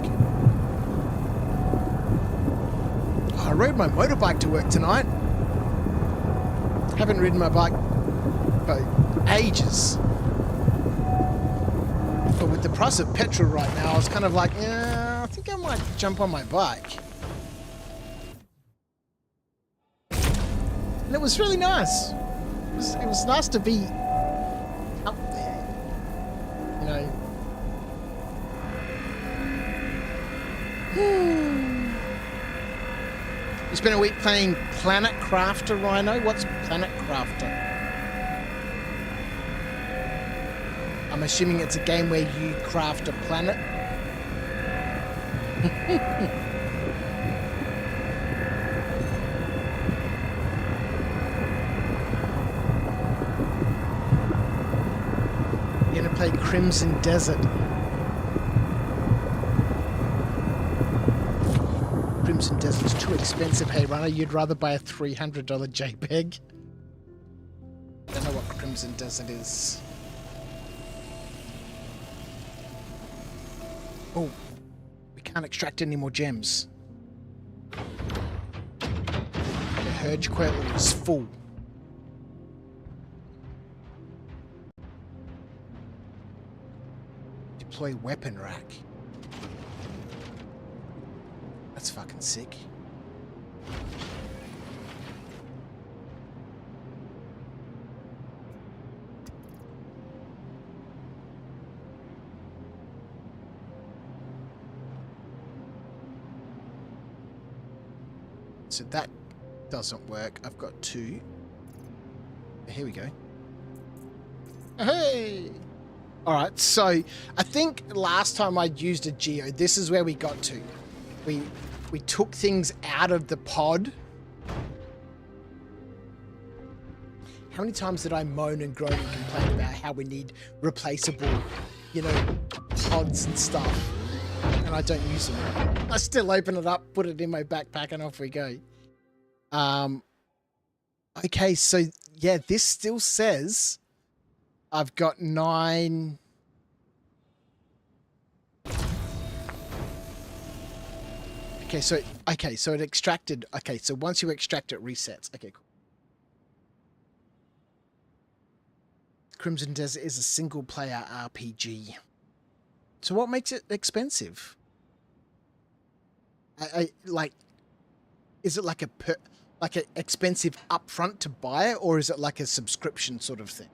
Oh, I rode my motorbike to work tonight. Haven't ridden my bike for ages. But with the price of petrol right now, I was kind of like, yeah, I think I might jump on my bike. And it was really nice. It was nice to be up there, you know. You spent a week playing Planet Crafter, Rhino? What's Planet Crafter? I'm assuming it's a game where you craft a planet. You're gonna play Crimson Desert. Crimson Desert's too expensive, hey Runner. You'd rather buy a $300 JPEG? Don't know what Crimson Desert is. Oh, we can't extract any more gems. The Hurge Quail is full. Deploy weapon rack. That's fucking sick. So that doesn't work. I've got two. Here we go. Hey! Alright, so I think last time I used a GEO, this is where we got to. We took things out of the pod. How many times did I moan and groan and complain about how we need replaceable, you know, pods and stuff? And I don't use them. I still open it up, put it in my backpack, and off we go. Okay, so yeah, this still says I've got 9. so it extracted. Okay, so once you extract it, resets. Okay, cool. Crimson Desert is a single-player RPG. So what makes it expensive? Like, is it like like an expensive upfront to buy it, or is it like a subscription sort of thing?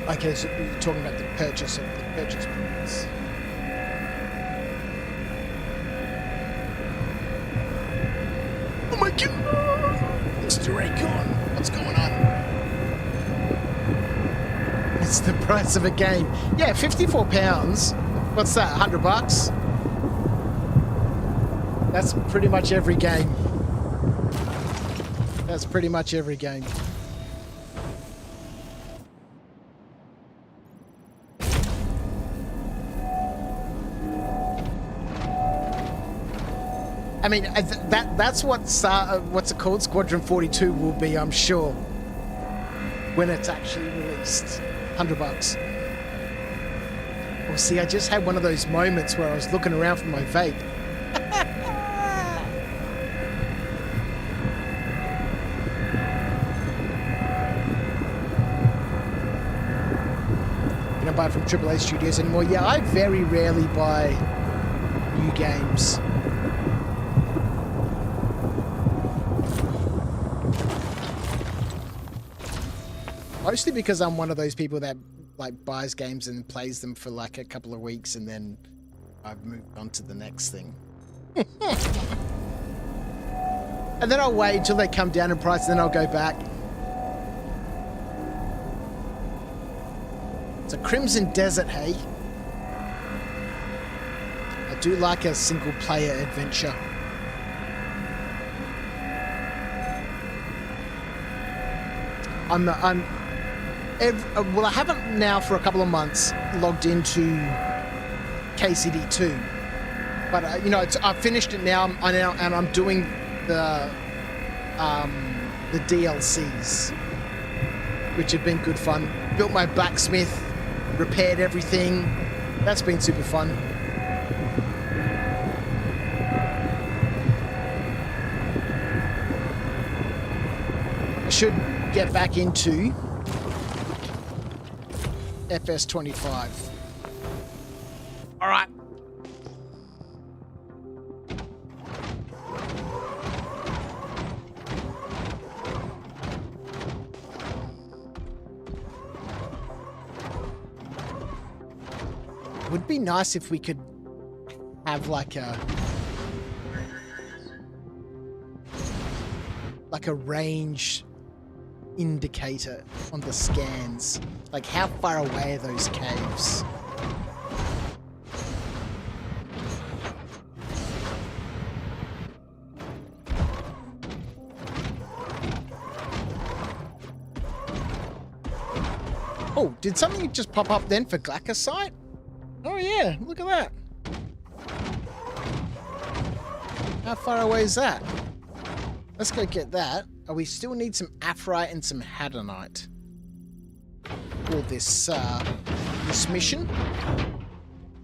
Okay, so you're talking about the purchase price. Oh my god! Mr. Raycon, what's going on? It's the price of a game. Yeah, £54. What's that, $100? That's pretty much every game. That's pretty much every game. I mean, that's what's it called? Squadron 42 will be, I'm sure, when it's actually released. $100. Well, see, I just had one of those moments where I was looking around for my vape. You don't buy from AAA studios anymore? Yeah, I very rarely buy new games. Mostly because I'm one of those people that like buys games and plays them for like a couple of weeks and then I've moved on to the next thing. And then I'll wait until they come down in price and then I'll go back. It's a Crimson Desert, hey? I do like a single player adventure. Well, I haven't now for a couple of months logged into KCD2, but you know, I've finished it now. And I'm doing the DLCs, which have been good fun. Built my blacksmith, repaired everything. That's been super fun. I should get back into FS25. All right. Would be nice if we could have like a range indicator on the scans. Like, how far away are those caves? Oh, did something just pop up then for Glaccosite? Oh yeah, look at that. How far away is that? Let's go get that. Oh, we still need some Aphrite and some Hadonite for this mission.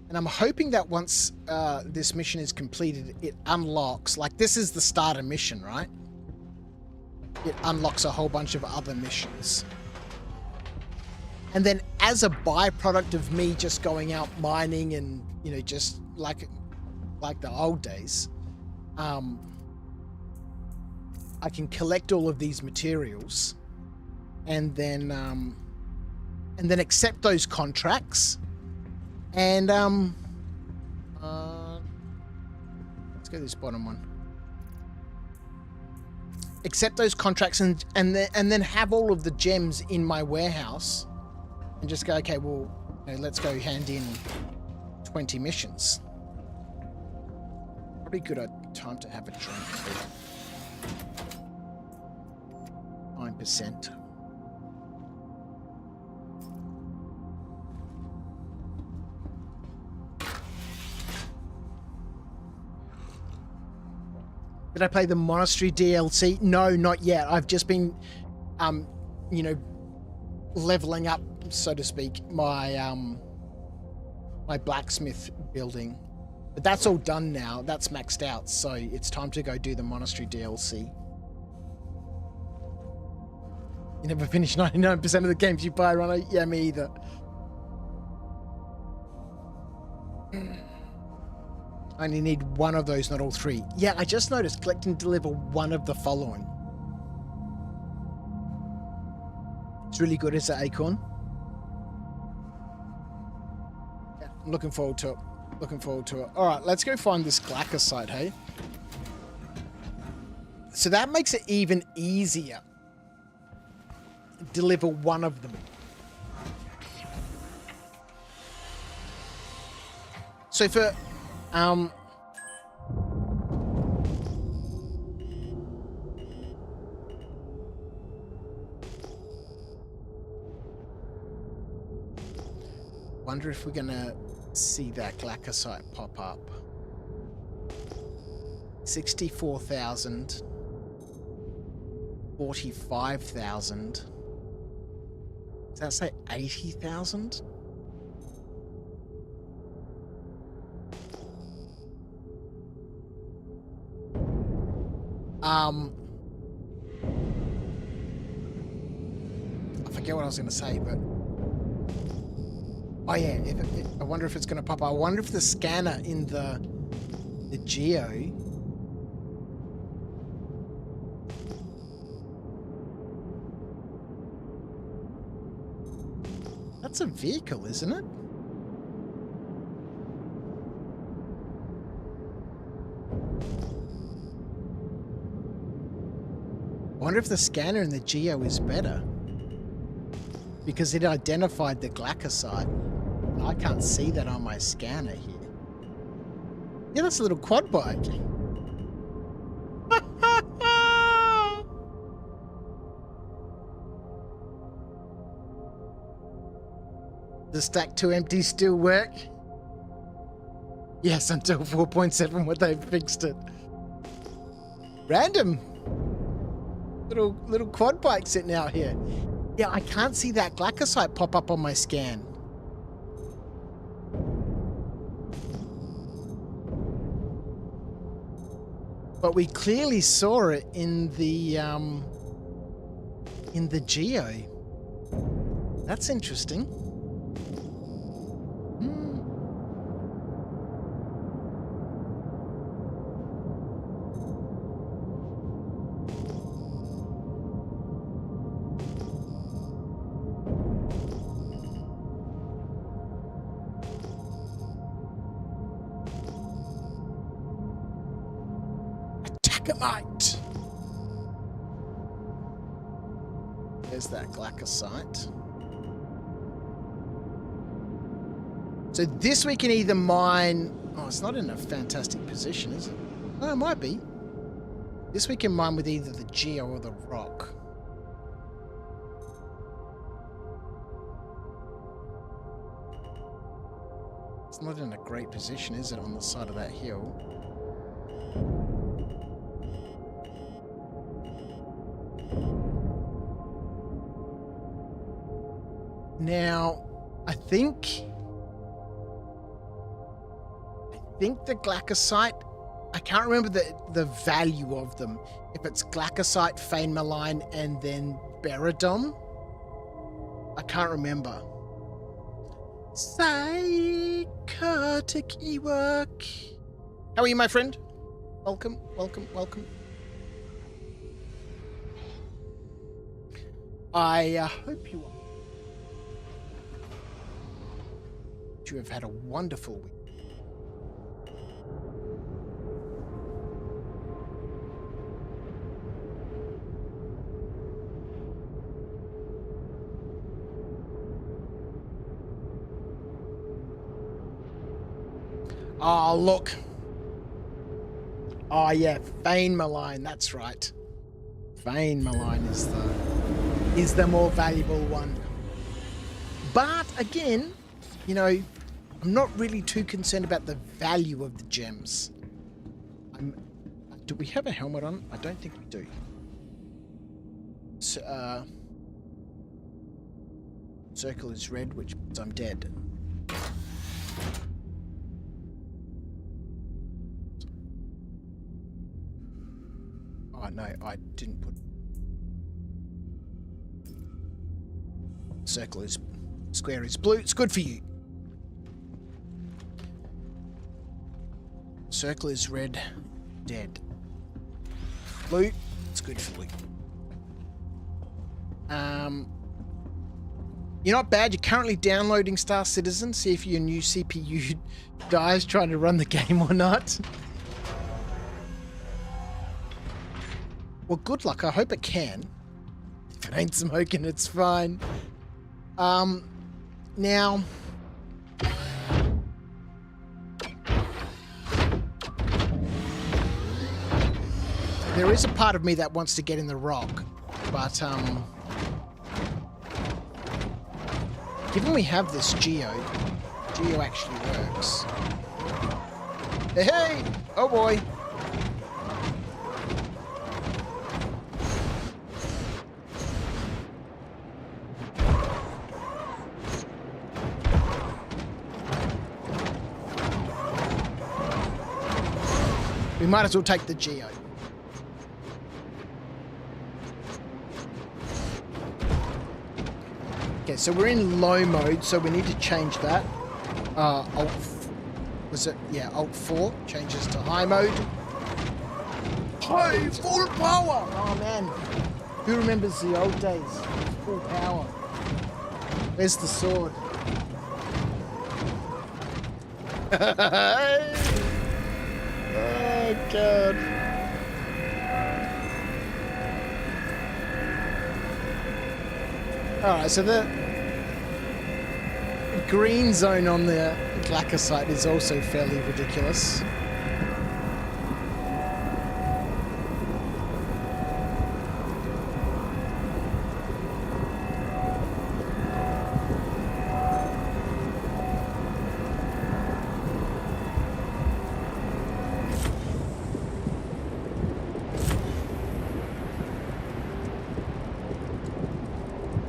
And I'm hoping that once this mission is completed, it unlocks, like, this is the starter mission, right? It unlocks a whole bunch of other missions. And then as a byproduct of me just going out mining and, you know, just like the old days, I can collect all of these materials and then accept those contracts and let's go to this bottom one. Accept those contracts and then have all of the gems in my warehouse and just go, okay, well, you know, let's go hand in 20 missions. Probably good time to have a drink. 9%. Did I play the Monastery DLC? No, not yet. I've just been, you know, leveling up, so to speak, my my blacksmith building. But that's all done now. That's maxed out. So it's time to go do the Monastery DLC. You never finish 99% of the games you buy, Ronnie? Yeah, me either. I only need one of those, not all three. Yeah, I just noticed collect and deliver one of the following. It's really good, is it, Acorn? Yeah, I'm looking forward to it. Looking forward to it. All right, let's go find this Glacocyte, hey? So that makes it even easier. Deliver one of them. So for wonder if we're gonna see that Glacocyte pop up. 64,000, 45,000. Does that say 80,000? I forget what I was going to say, but oh yeah, I wonder if it's going to pop up. I wonder if the scanner in the GEO that's a vehicle, isn't it? I wonder if the scanner in the GEO is better. Because it identified the Glacocyte. And I can't see that on my scanner here. Yeah, that's a little quad bike. Does stack 2 empty still work? Yes, until 4.7 when they fixed it. Random. Little quad bike sitting out here. Yeah, I can't see that Glacocyte pop up on my scan. But we clearly saw it in the GEO. That's interesting. Attackemite! There's that Glacocyte. So this we can either mine... Oh, it's not in a fantastic position, is it? Oh, it might be. This we can mine with either the GEO or the ROC. It's not in a great position, is it, on the side of that hill? Now, I think the Glacocyte, I can't remember the value of them. If it's Glacocyte, Fane Malign, and then Beradom. I can't remember. Psychotic Ewok. How are you, my friend? Welcome, welcome, welcome. I hope you have had a wonderful week. Oh, look. Oh, yeah, Fane Malign, that's right. Fane Malign is the more valuable one. But, again, you know, I'm not really too concerned about the value of the gems. Do we have a helmet on? I don't think we do. So, circle is red, which means I'm dead. Oh no, I didn't put... Circle is... Square is blue. It's good for you. Circle is red. Dead. Blue. It's good for Luke. You're not bad. You're currently downloading Star Citizen. See if your new CPU dies trying to run the game or not. Well, good luck. I hope it can. If it ain't smoking, it's fine. Now... There is a part of me that wants to get in the ROC, but, given we have this GEO actually works. Hey, hey! Oh boy! We might as well take the GEO. Okay, so we're in low mode, so we need to change that. Alt 4 changes to high mode. High, full power! Oh man, who remembers the old days? Full power. Where's the sword? Oh god. Alright, so the green zone on the Glacker is also fairly ridiculous.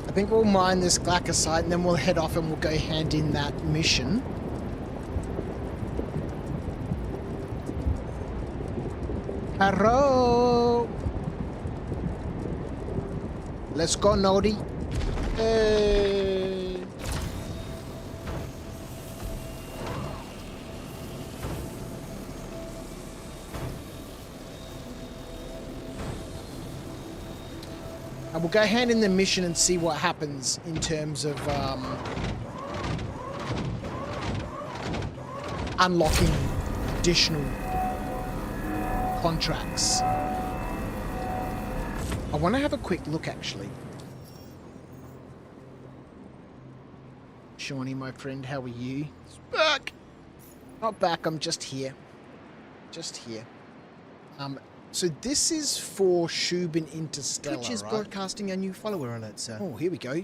I think we'll mine this Glacker site and then we'll head off and we'll go hand in that mission. Hello! Let's go, Nodi. Hey! And we'll go hand in the mission and see what happens in terms of unlocking additional contracts. I want to have a quick look, actually. Shawnee, my friend, how are you? Back! Not back, I'm just here. Just here. So this is for Shubin Interstellar, Twitch is right? broadcasting a new follower alert, sir. Oh, here we go.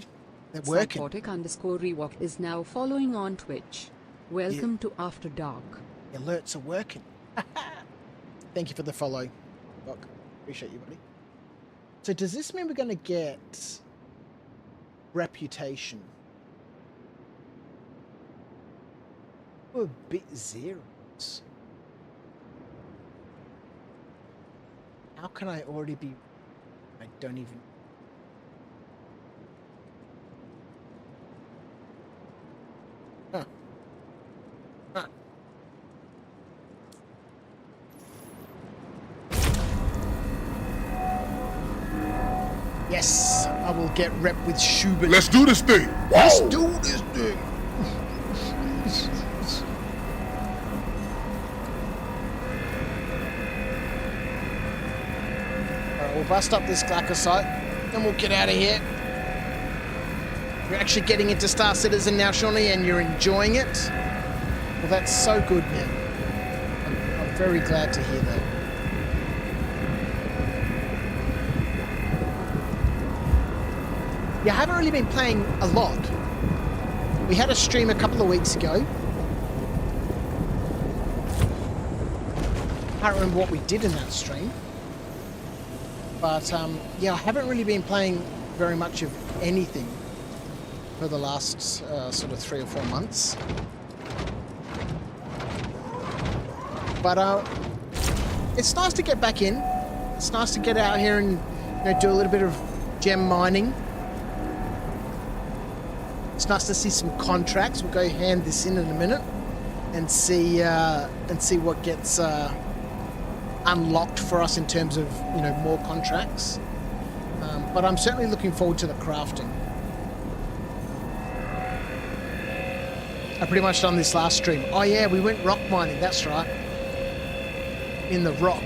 They're working. Psychotic_rewalk is now following on Twitch. Welcome to After Dark. The alerts are working. Thank you for the follow, Doc. Appreciate you, buddy. So does this mean we're going to get reputation? We're a bit zeros. How can I already be... I don't even... Huh. Huh. Yes, I will get rep with Schubert. Let's do this thing. Let's do this thing. Alright, we'll bust up this Glacker site, then we'll get out of here. You're actually getting into Star Citizen now, Shawnee, and you're enjoying it. Well, that's so good, man. I'm very glad to hear that. Yeah, I haven't really been playing a lot. We had a stream a couple of weeks ago. can't remember what we did in that stream. But yeah, I haven't really been playing very much of anything for the last sort of 3 or 4 months. But it's nice to get back in. It's nice to get out here and, you know, do a little bit of gem mining. It's nice to see some contracts. We'll go hand this in a minute and see what gets unlocked for us in terms of, you know, more contracts. But I'm certainly looking forward to the crafting. I pretty much done this last stream. Oh yeah, we went rock mining. That's right. In the rock.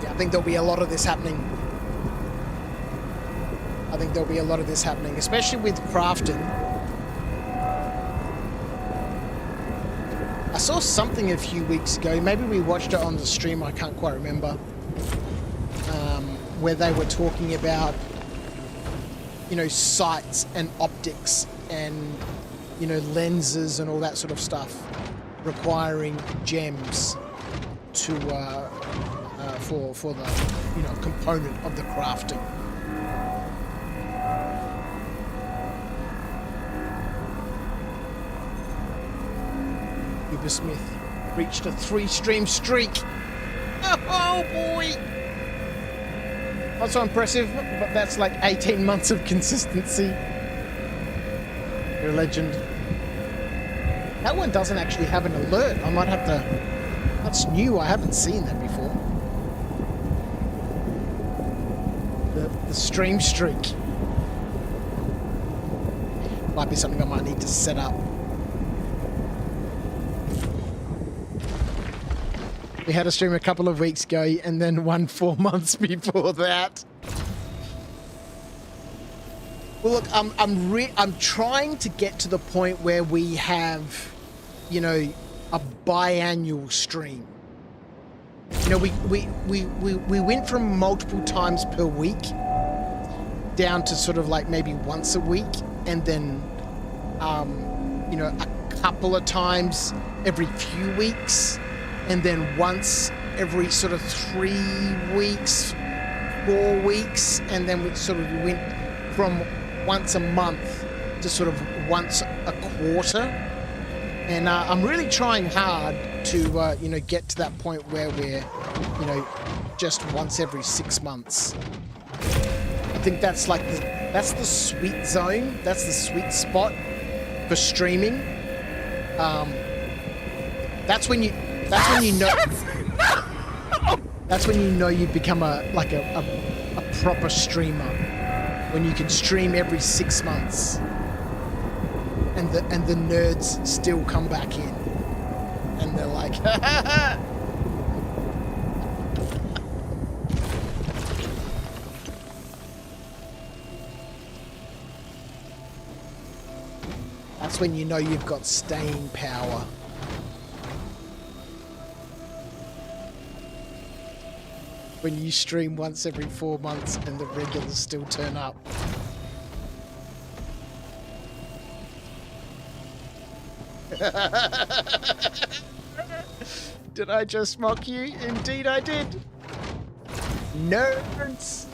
Yeah, I think there'll be a lot of this happening. I think there'll be a lot of this happening, especially with crafting. I saw something a few weeks ago. Maybe we watched it on the stream. I can't quite remember. Where they were talking about, you know, sights and optics and, you know, lenses and all that sort of stuff requiring gems to for the, you know, component of the crafting. Uber Smith reached a 3-stream streak. Oh boy! Not so impressive, but that's like 18 months of consistency. You're a legend. That one doesn't actually have an alert. I might have to... That's new. I haven't seen that before. The stream streak. Might be something I might need to set up. We had a stream a couple of weeks ago and then one 4 months before that. Well, look, I'm trying to get to the point where we have, you know, a biannual stream. You know, we went from multiple times per week down to sort of like maybe once a week, and then, you know, a couple of times every few weeks, and then once every sort of 3 weeks, 4 weeks, and then we sort of went from once a month to sort of once a quarter. And I'm really trying hard to, you know, get to that point where we're, you know, just once every 6 months. I think that's like that's the sweet zone. That's the sweet spot for streaming. That's when you know. That's when you know you become a proper streamer. When you can stream every 6 months, and the nerds still come back in, and they're like, that's when you know you've got staying power. When you stream once every 4 months and the regulars still turn up. Did I just mock you? Indeed I did. Nerds.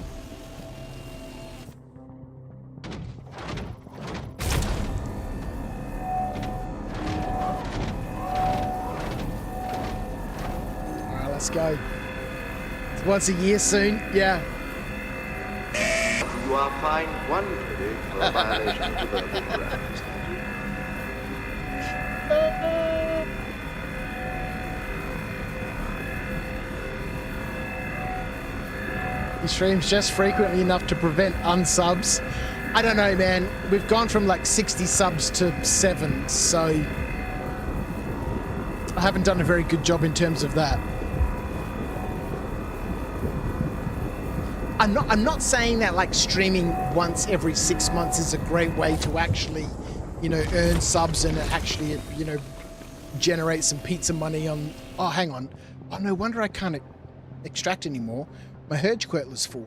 Alright, let's go. Once a year soon, yeah. You are fined 1 credit for a violation of the verbal correct. He streams just frequently enough to prevent unsubs. I don't know, man. We've gone from like 60 subs to 7, so I haven't done a very good job in terms of that. I'm not saying that like streaming once every 6 months is a great way to actually, you know, earn subs and actually, you know, generate some pizza money on... Oh, hang on. Oh, no wonder I can't extract anymore. My Herge Quirtler's full.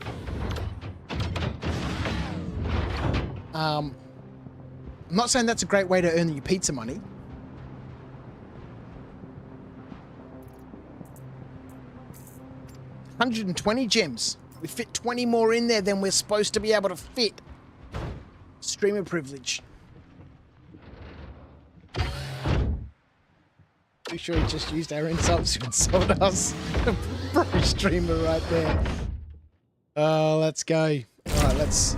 I'm not saying that's a great way to earn your pizza money. $120 gems. We fit 20 more in there than we're supposed to be able to fit. Streamer privilege. Pretty sure he just used our insults to insult us. Pro streamer right there. Oh, let's go. All right, that's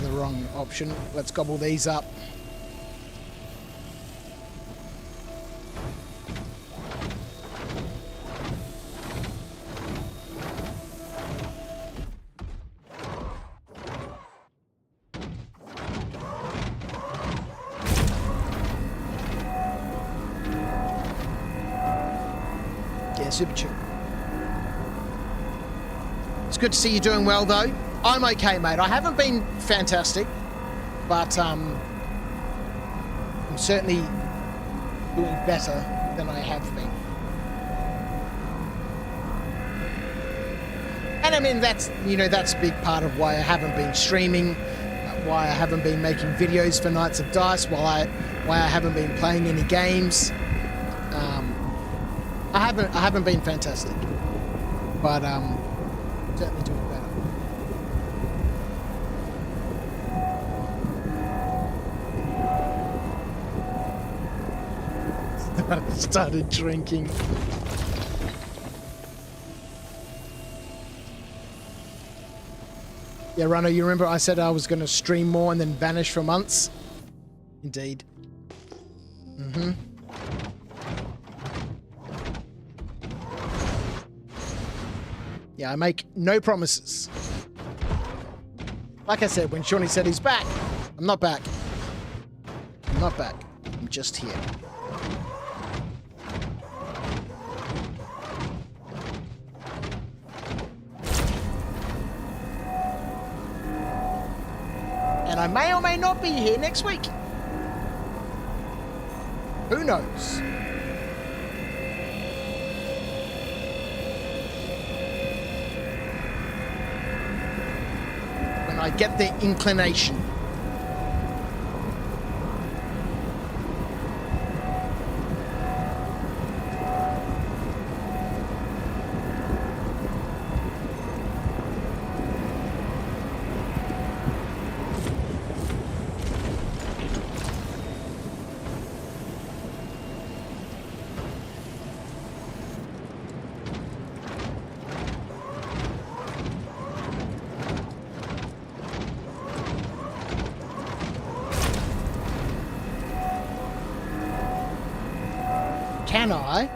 the wrong option. Let's gobble these up. Yeah, super chill. It's good to see you doing well, though. I'm okay, mate. I haven't been fantastic, but I'm certainly doing better than I have been. And I mean, that's a big part of why I haven't been streaming, why I haven't been making videos for Knights of Dice, why I haven't been playing any games. I haven't been fantastic, but certainly doing better. Started drinking. Yeah, Rano, you remember I said I was going to stream more and then vanish for months? Indeed. Mm-hmm. Yeah, I make no promises. Like I said, when Shawnee said he's back, I'm not back. I'm not back. I'm just here. And I may or may not be here next week. Who knows? When I get the inclination. Can I?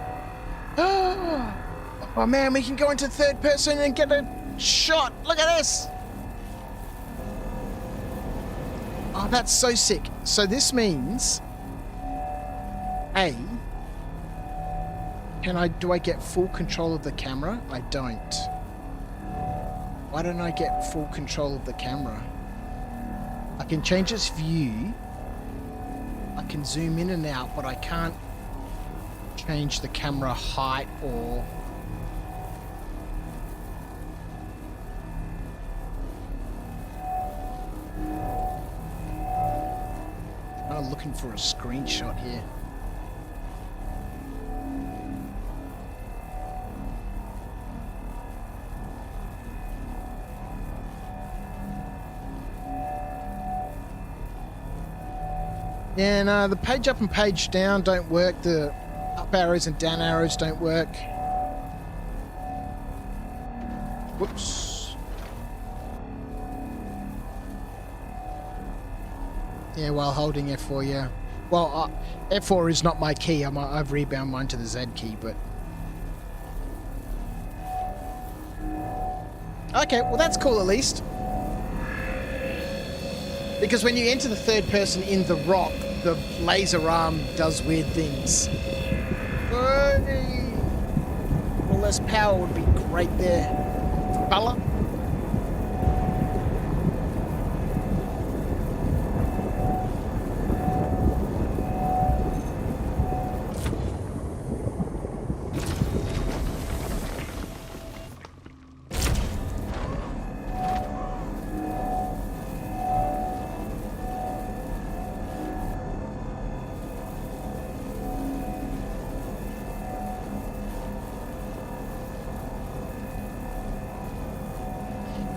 Oh man, we can go into third person and get a shot. Look at this. Oh, that's so sick. So this means, A, do I get full control of the camera? I don't. Why don't I get full control of the camera? I can change its view. I can zoom in and out, but I can't change the camera height or I'm looking for a screenshot here. Yeah, no, the page up and page down don't work. The up arrows and down arrows don't work. Whoops. Yeah, while holding F4, yeah. Well, F4 is not my key. I've rebound mine to the Z key, but... Okay, well that's cool at least. Because when you enter the third person in the ROC, the laser arm does weird things. Hey! Well, less power would be great there. Fella.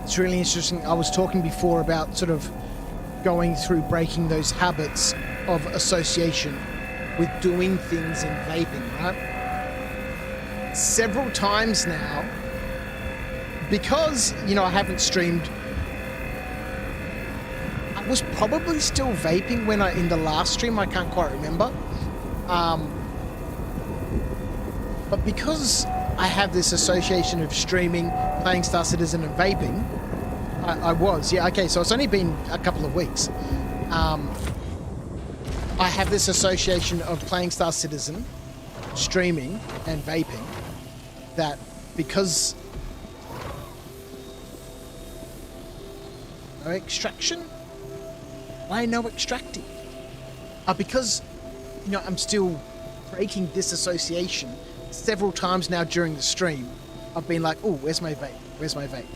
It's really interesting. I was talking before about sort of going through breaking those habits of association with doing things in vaping, right? Several times now, because, you know, I haven't streamed. I was probably still vaping when in the last stream, I can't quite remember. But because I have this association of streaming, playing Star Citizen and vaping, I was, yeah, okay, so it's only been a couple of weeks. I have this association of playing Star Citizen, streaming, and vaping, that because... No extraction? Why no extracting? Because, you know, I'm still breaking this association several times now during the stream. I've been like, oh, where's my vape? Where's my vape?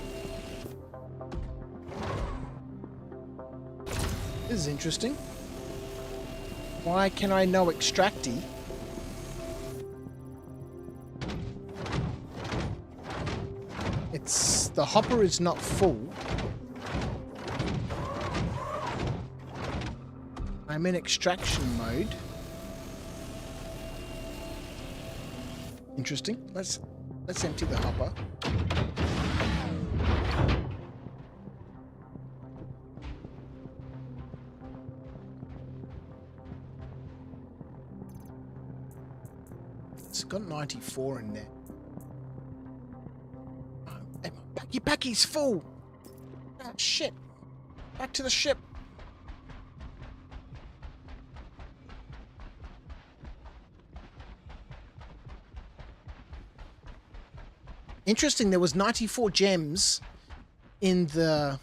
This is interesting. Why can I no extracty? It's... the hopper is not full. I'm in extraction mode. Interesting. Let's empty the hopper. It's got 94 in there. Oh, hey, my packy's full. Ah, shit. Back to the ship. Interesting, there was 94 gems in the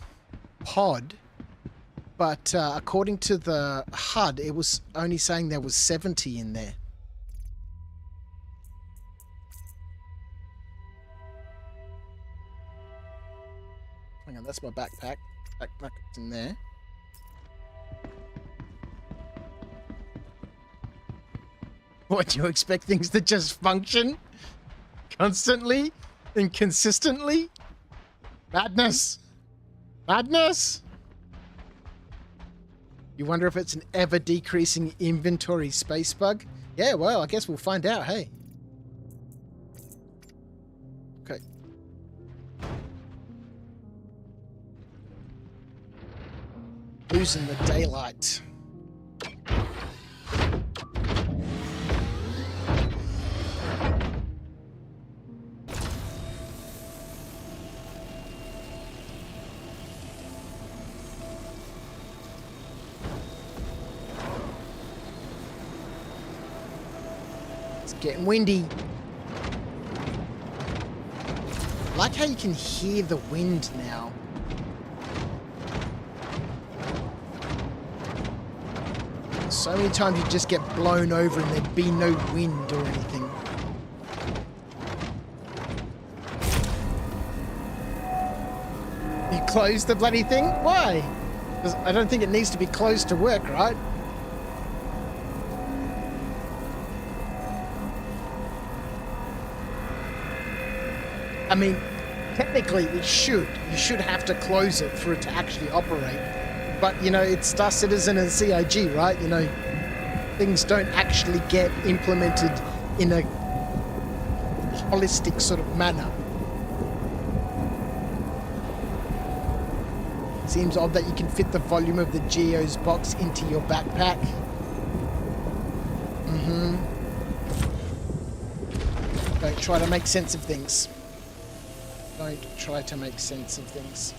pod, but according to the HUD, it was only saying there was 70 in there. Hang on, that's my backpack. Backpack's in there. What, do you expect things to just function constantly and consistently? Madness. Madness. You wonder if it's an ever decreasing inventory space bug? Yeah, well, I guess we'll find out, hey. Okay. Losing the daylight. Getting windy. I like how you can hear the wind now. So many times you just get blown over and there'd be no wind or anything. You closed the bloody thing? Why? Because I don't think it needs to be closed to work, right? I mean, technically it should. You should have to close it for it to actually operate. But, you know, it's Star Citizen and CIG, right? You know, things don't actually get implemented in a holistic sort of manner. Seems odd that you can fit the volume of the GEO's box into your backpack. Don't try to make sense of things. Don't try to make sense of things.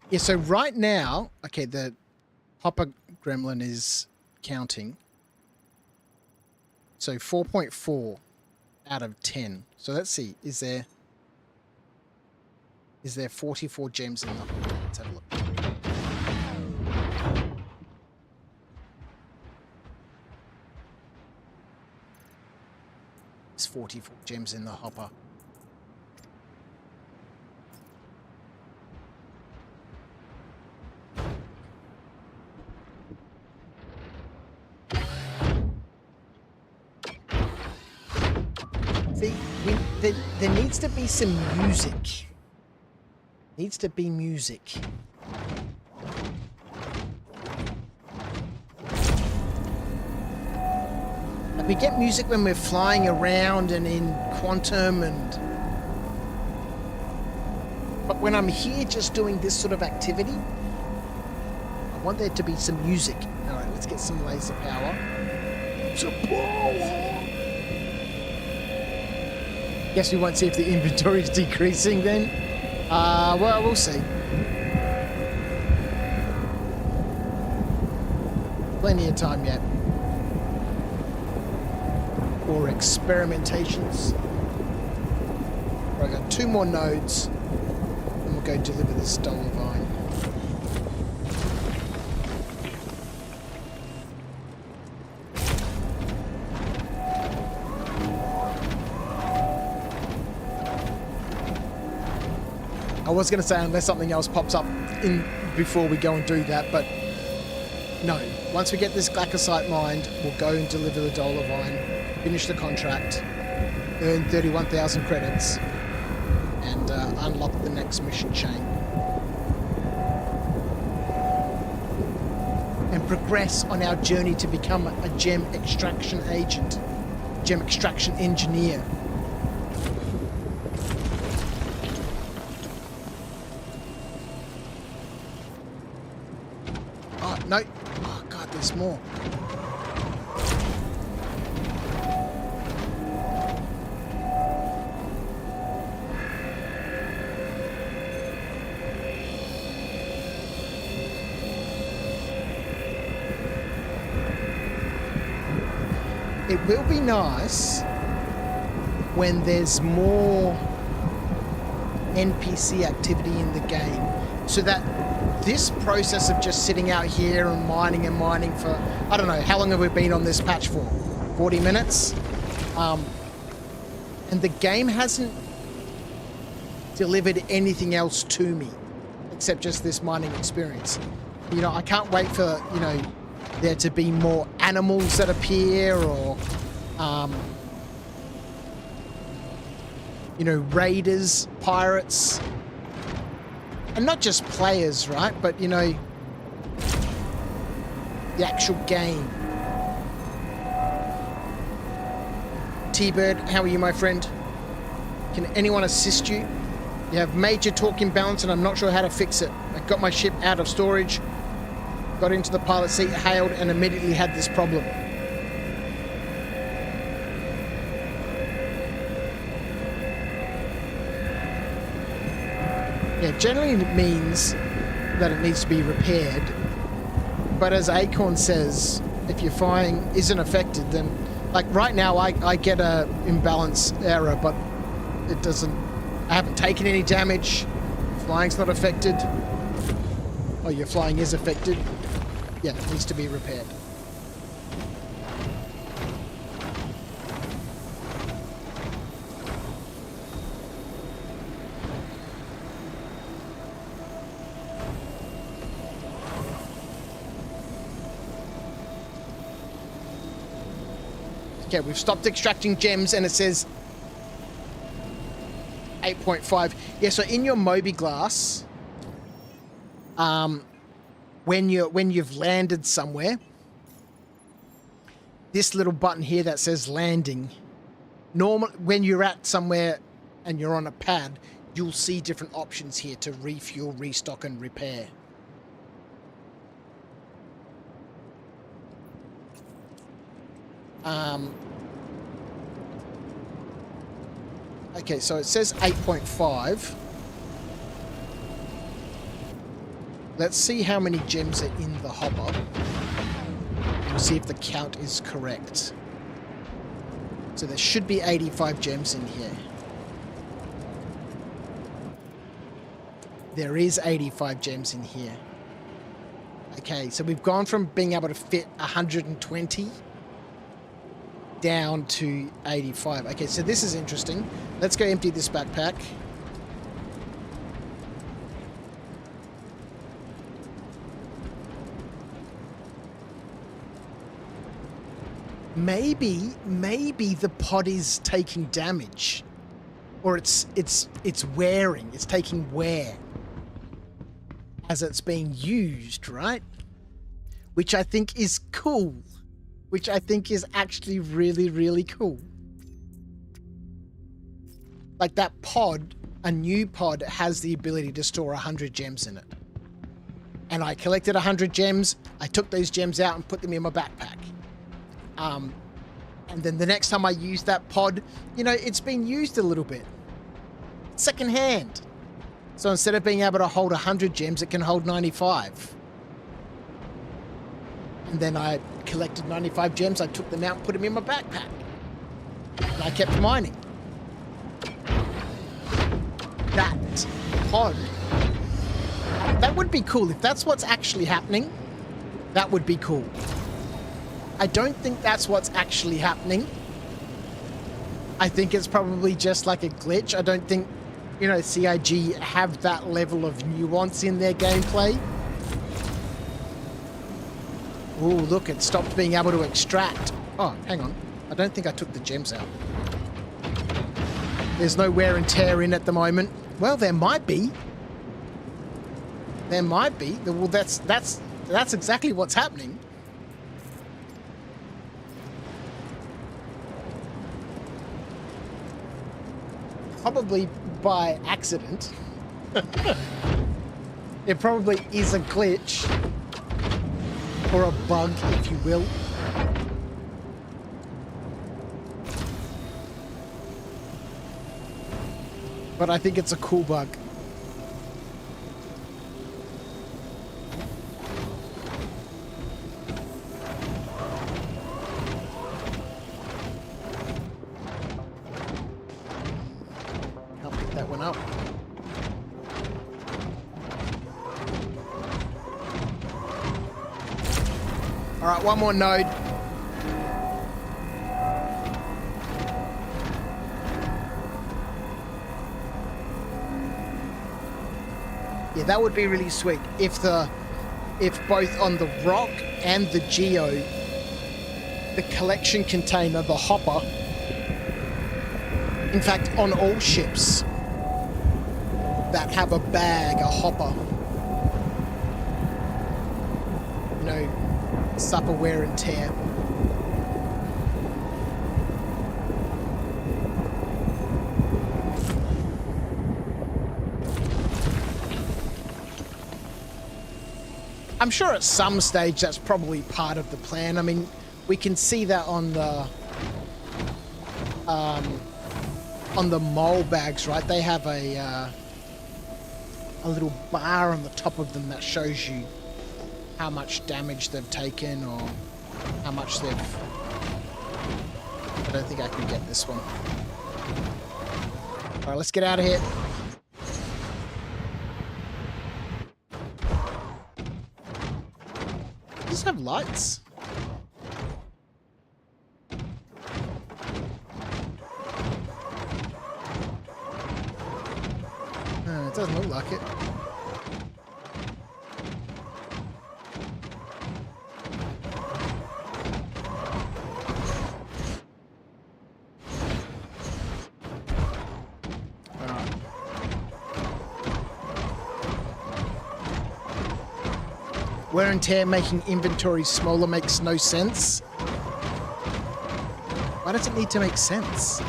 Yeah, so right now, okay, the hopper gremlin is counting. So 4.4 out of 10. So let's see, is there 44 gems in the hopper? Let's have a look. There's 44 gems in the hopper. See, there needs to be some music. Needs to be music. Like we get music when we're flying around and in quantum and... But when I'm here just doing this sort of activity, I want there to be some music. Alright, let's get some laser power. Some power! Guess we won't see if the inventory is decreasing then. Well, we'll see. Plenty of time yet. For experimentations. Right, I've got 2 more nodes. And we'll go deliver this stolen vine. I was going to say unless something else pops up in before we go and do that, but no. Once we get this glacocyte mined, we'll go and deliver the dollar vine, finish the contract, earn 31,000 credits, and unlock the next mission chain. And progress on our journey to become a gem extraction agent, gem extraction engineer. No. Oh, God, there's more. It will be nice when there's more NPC activity in the game so that this process of just sitting out here and mining for, I don't know, how long have we been on this patch for? 40 minutes? And the game hasn't delivered anything else to me except just this mining experience. You know, I can't wait for, you know, there to be more animals that appear or, you know, raiders, pirates. And not just players, right? But, you know, the actual game. T-Bird, how are you, my friend? Can anyone assist you? You have major torque imbalance and I'm not sure how to fix it. I got my ship out of storage, got into the pilot seat, hailed, and immediately had this problem. Yeah, generally it means that it needs to be repaired. But as Acorn says, if your flying isn't affected, then... Like, right now, I get a imbalance error, but it doesn't... I haven't taken any damage. Flying's not affected. Oh, your flying is affected. Yeah, it needs to be repaired. Okay, we've stopped extracting gems and it says 8.5. Yeah, so in your Moby glass, when you've landed somewhere, this little button here that says landing, when you're at somewhere and you're on a pad, you'll see different options here to refuel, restock, and repair. Okay, so it says 8.5. Let's see how many gems are in the hopper. We'll see if the count is correct. So there should be 85 gems in here. There is 85 gems in here. Okay, so we've gone from being able to fit 120 down to 85. Okay, so this is interesting. Let's go empty this backpack. maybe the pod is taking damage, or it's wearing. It's taking wear as it's being used, right? Which I think is cool. Which I think is actually really, really cool. Like that pod, a new pod has the ability to store 100 gems in it. And I collected 100 gems. I took those gems out and put them in my backpack. And then the next time I use that pod, you know, it's been used a little bit. Secondhand. So instead of being able to hold 100 gems, it can hold 95. And then I collected 95 gems. I took them out and put them in my backpack. And I kept mining. That pod. That would be cool. If that's what's actually happening, that would be cool. I don't think that's what's actually happening. I think it's probably just like a glitch. I don't think, you know, CIG have that level of nuance in their gameplay. Oh, look, it stopped being able to extract. Oh, hang on. I don't think I took the gems out. There's no wear and tear in at the moment. Well, there might be. There might be. Well, that's exactly what's happening. Probably by accident. It probably is a glitch. Or a bug, if you will. But I think it's a cool bug. I'll pick that one up. All right, one more node. Yeah, that would be really sweet if both on the ROC and the GEO, the collection container, the hopper, in fact, on all ships that have a bag, a hopper, you know, suffer wear and tear. I'm sure at some stage that's probably part of the plan. I mean, we can see that on the mole bags, right? They have a little bar on the top of them that shows you how much damage they've taken or how much they've... I don't think I can get this one. All right, let's get out of here. Does this have lights? It doesn't look like it. Wear and tear making inventory smaller makes no sense. Why does it need to make sense?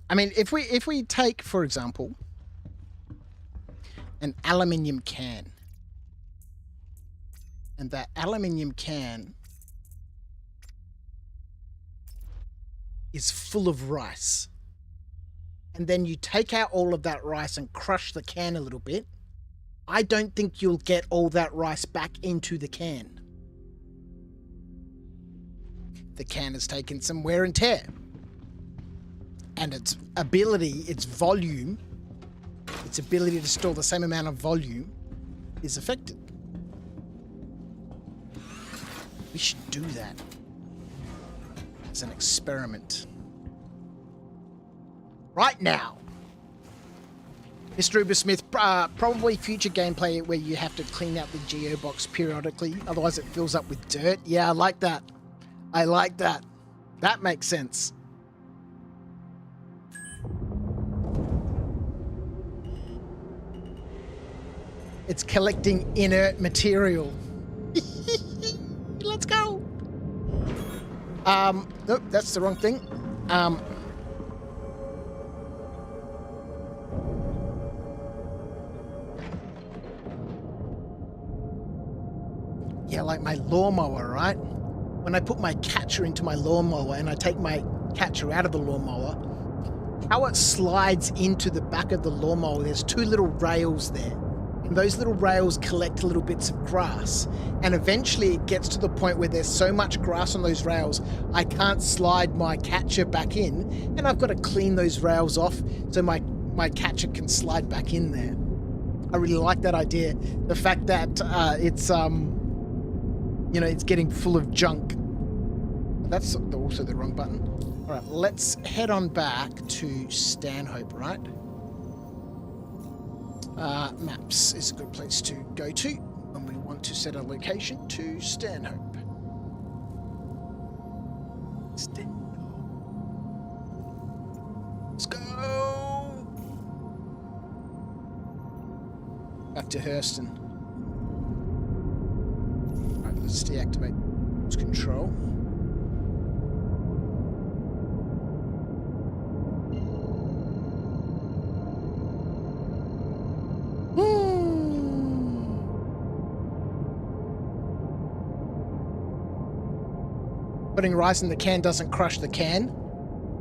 I mean, if we take, for example, an aluminium can, and that aluminium can is full of rice, and then you take out all of that rice and crush the can a little bit, I don't think you'll get all that rice back into the can. The can has taken some wear and tear. And its ability, its volume, its ability to store the same amount of volume is affected. We should do that as an experiment. Right now. Mr. Ubersmith, probably future gameplay where you have to clean out the GEO box periodically, otherwise it fills up with dirt. Yeah, I like that. I like that. That makes sense. It's collecting inert material. Let's go. Nope, that's the wrong thing. Yeah, like my lawnmower, right? When I put my catcher into my lawnmower and I take my catcher out of the lawnmower, how it slides into the back of the lawnmower, there's two little rails there. And those little rails collect little bits of grass. And eventually it gets to the point where there's so much grass on those rails, I can't slide my catcher back in. And I've got to clean those rails off so my catcher can slide back in there. I really like that idea. The fact that it's getting full of junk. That's also the wrong button. All right, let's head on back to Stanhope, right? Maps is a good place to go to when we want to set a location to Stanhope. Let's go! Back to Hurston. Right, let's deactivate control. Putting rice in the can doesn't crush the can.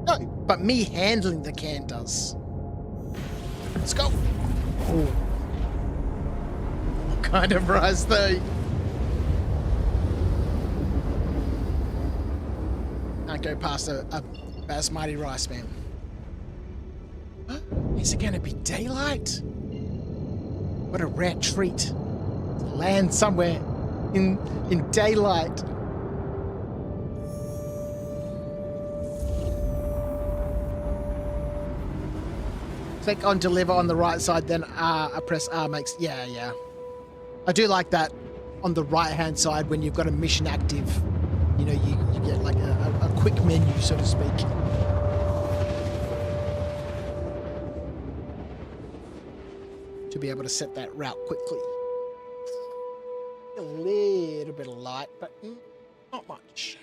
No, but me handling the can does. Let's go. Oh. What kind of rice though? Can't go past a basmati rice, man. Is it going to be daylight? What a rare treat. To land somewhere in daylight. Click on deliver on the right side, then I press R makes... Yeah. I do like that on the right-hand side when you've got a mission active. You know, you get like a quick menu, so to speak. To be able to set that route quickly. A little bit of light, but not much.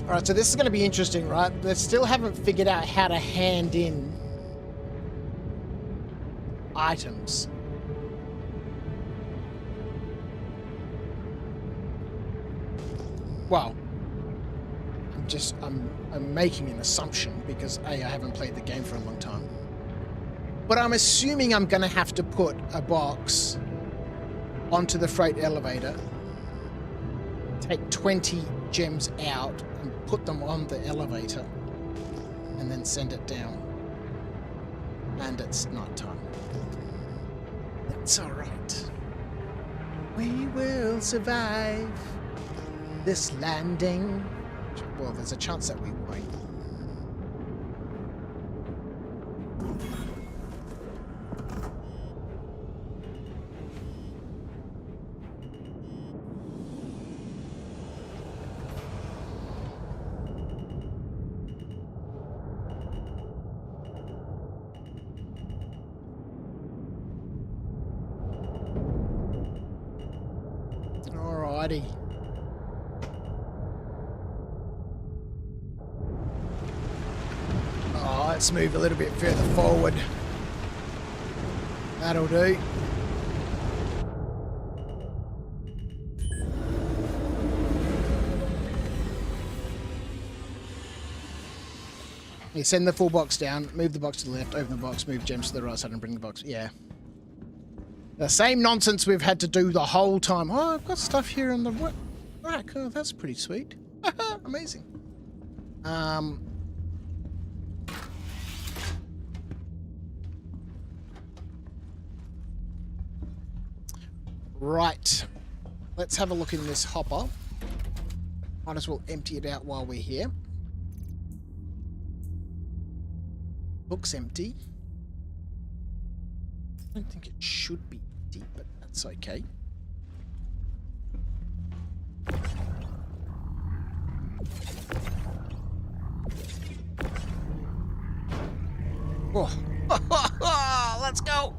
All right, so this is going to be interesting, right? They still haven't figured out how to hand in items. Well, I'm making an assumption because A, I haven't played the game for a long time. But I'm assuming I'm going to have to put a box onto the freight elevator, take 20 gems out and put them on the elevator, and then send it down. And it's night time. That's all right. We will survive this landing. Well, there's a chance that we won't. Alrighty. Oh, let's move a little bit further forward. That'll do. You send the full box down, move the box to the left, open the box, move gems to the right side and bring the box. Yeah. The same nonsense we've had to do the whole time. Oh, I've got stuff here on the rack. Oh, that's pretty sweet. Amazing. Right. Let's have a look in this hopper. Might as well empty it out while we're here. Looks empty. I don't think it should be empty, but that's okay. Oh. Let's go.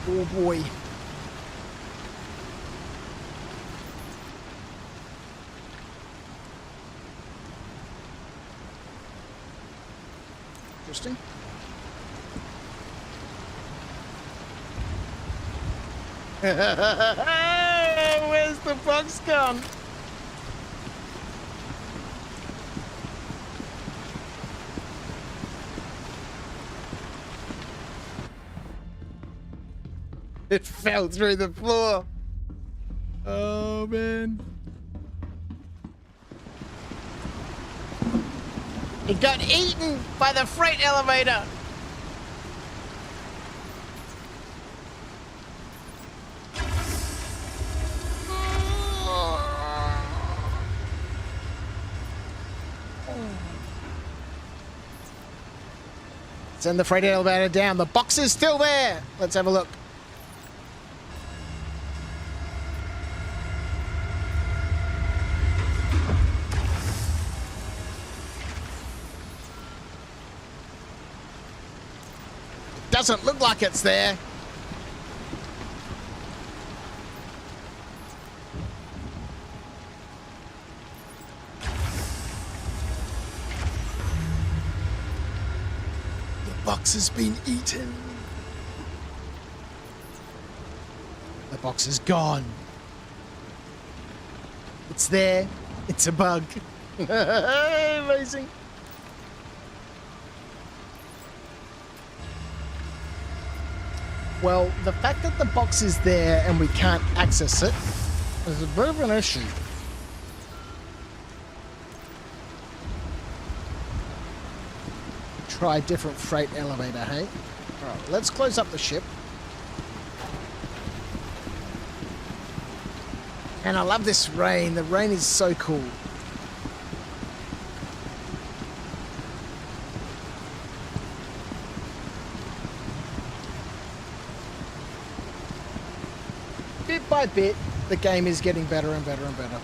Oh boy. Interesting. Where's the box gone? It fell through the floor. Oh, man. It got eaten by the freight elevator. Send the freight elevator down. The box is still there. Let's have a look. Doesn't look like it's there. The box has been eaten. The box is gone. It's there. It's a bug. Amazing. Well, the fact that the box is there and we can't access it is a bit of an issue. Try a different freight elevator, hey? Alright, let's close up the ship. And I love this rain. The rain is so cool. Bit by bit, the game is getting better and better and better.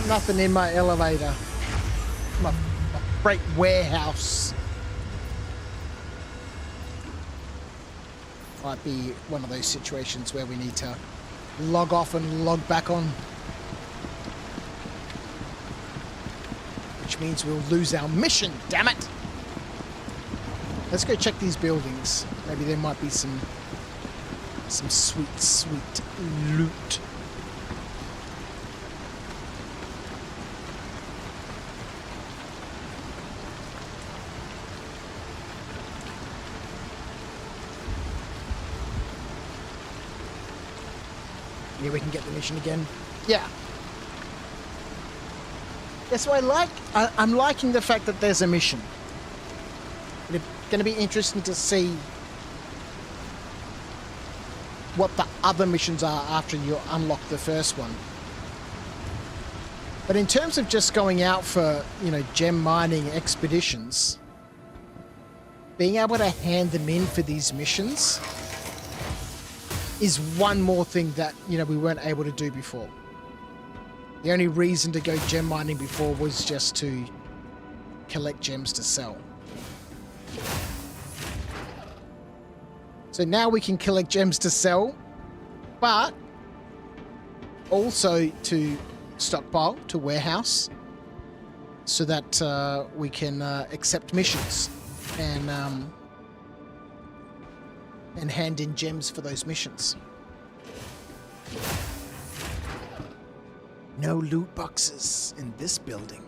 Nothing in my elevator. My freight warehouse. Might be one of those situations where we need to log off and log back on. Which means we'll lose our mission, damn it! Let's go check these buildings. Maybe there might be some sweet, sweet loot. Yeah, we can get the mission again. Yeah. Yeah, so I'm liking the fact that there's a mission. It's going to be interesting to see what the other missions are after you unlock the first one. But in terms of just going out for, gem mining expeditions, being able to hand them in for these missions is one more thing that, we weren't able to do before. The only reason to go gem mining before was just to collect gems to sell. So now we can collect gems to sell, but also to stockpile, to warehouse, so that we can accept missions and hand in gems for those missions. No loot boxes in this building.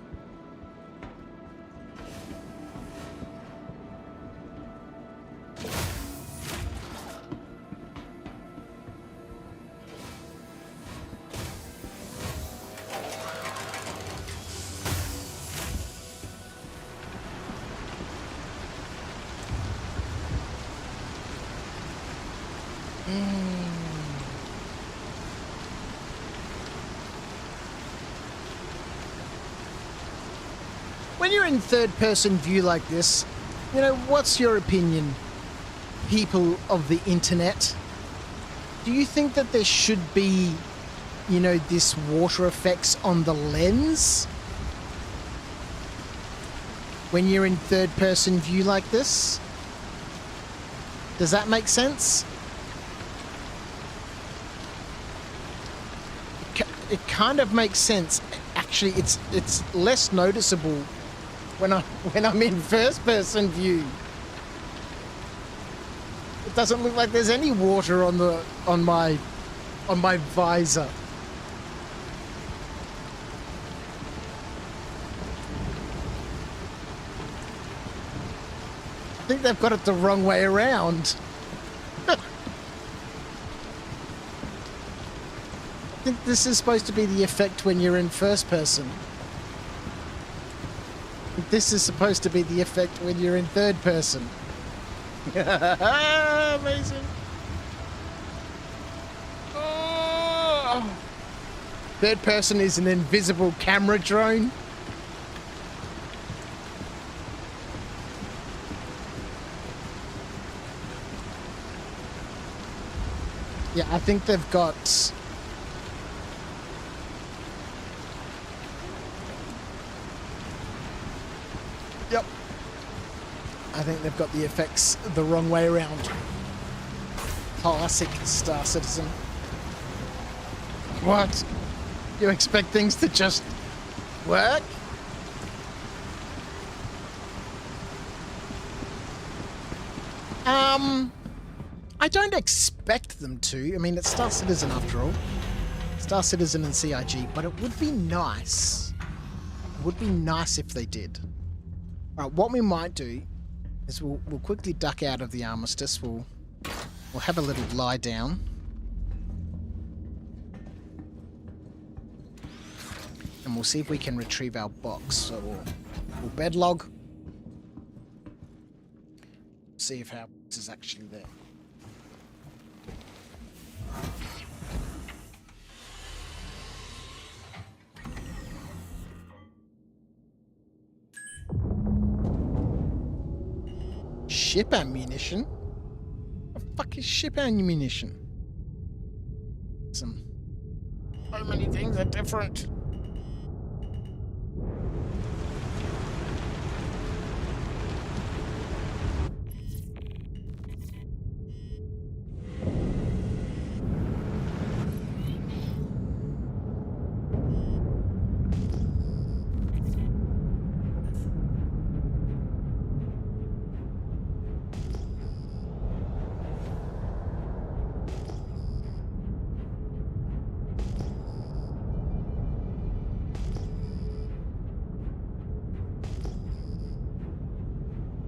When you're in third-person view like this, you know, what's your opinion, people of the internet? Do you think that there should be, you know, this water effects on the lens when you're in third-person view like this? Does that make sense? It kind of makes sense. Actually, it's less noticeable when I'm in first-person view. It doesn't look like there's any water on my visor. I think they've got it the wrong way around. I think this is supposed to be the effect when you're in first person. This is supposed to be the effect when you're in third person. Amazing. Oh. Third person is an invisible camera drone. Yeah, I think they've got... Yep. I think they've got the effects the wrong way around. Classic Star Citizen. What? You expect things to just work? I don't expect them to. I mean, it's Star Citizen after all. Star Citizen and CIG, but it would be nice. It would be nice if they did. Alright, what we might do is we'll quickly duck out of the armistice. We'll have a little lie down. And we'll see if we can retrieve our box. So we'll bed log. See if our box is actually there. Ship ammunition? What the fuck is ship ammunition? So many things are different.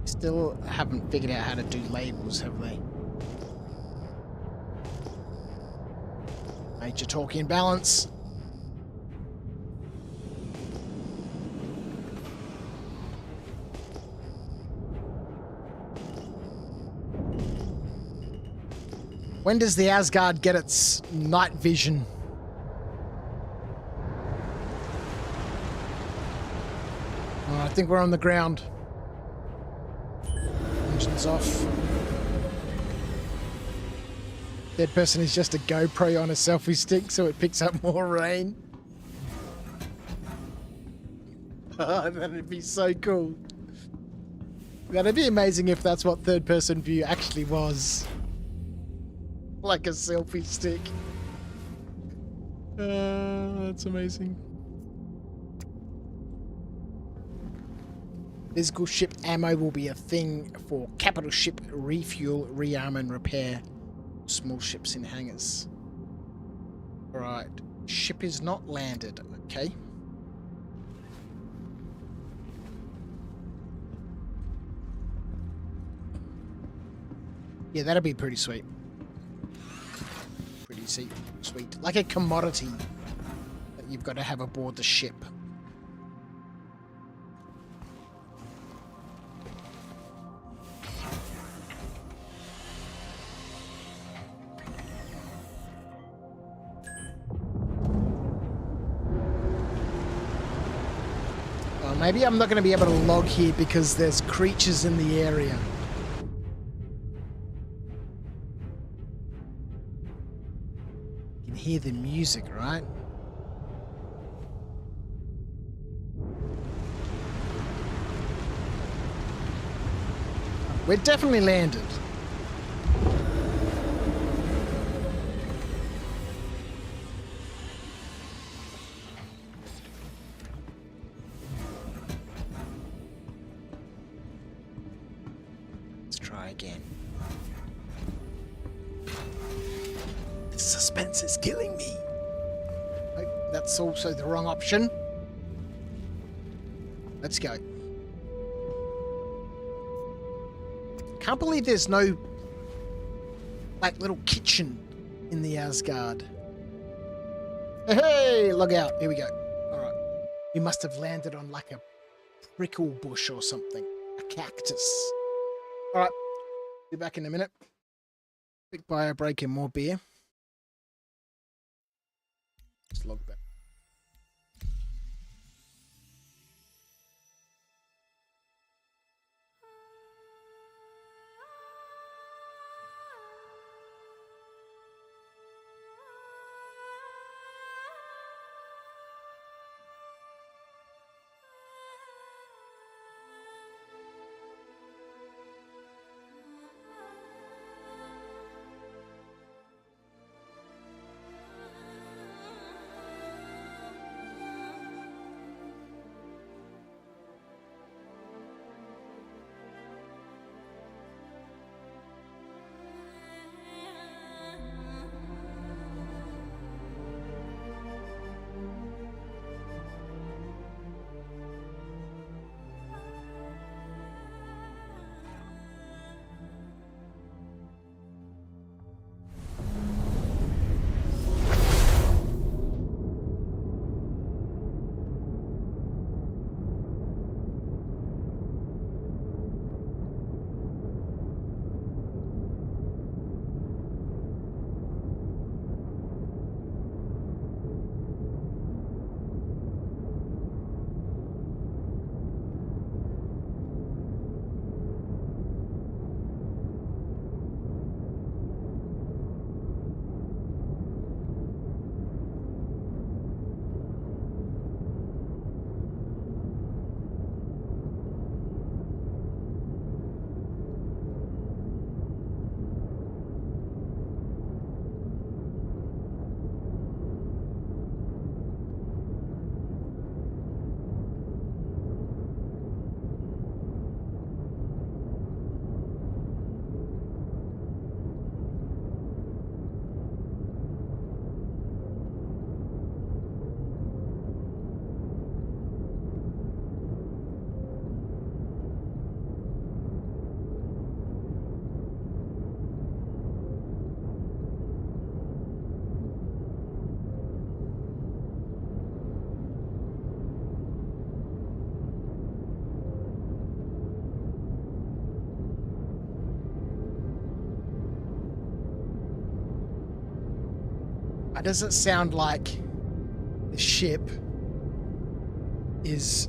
Still haven't figured out how to do labels, have they? Major talking balance. When does the Asgard get its night vision? Oh, I think we're on the ground. Engines off. Third person is just a GoPro on a selfie stick, so it picks up more rain. That'd be so cool. That'd be amazing if that's what third-person view actually was. Like a selfie stick. That's amazing. Physical ship ammo will be a thing for capital ship refuel, rearm, and repair. Small ships in hangars. Alright. Ship is not landed. Okay. Yeah, that'd be pretty sweet. Pretty sweet. Like a commodity that you've got to have aboard the ship. Well, maybe I'm not going to be able to log here because there's creatures in the area. Hear the music, right? We're definitely landed. Let's try again. Suspense is killing me. Oh, that's also the wrong option. Let's go. Can't believe there's no like little kitchen in the Asgard. Hey, log out. Here we go. Alright. We must have landed on like a prickle bush or something. A cactus. Alright. Be back in a minute. Quick bio break and more beer. Just log back. Why does it sound like the ship is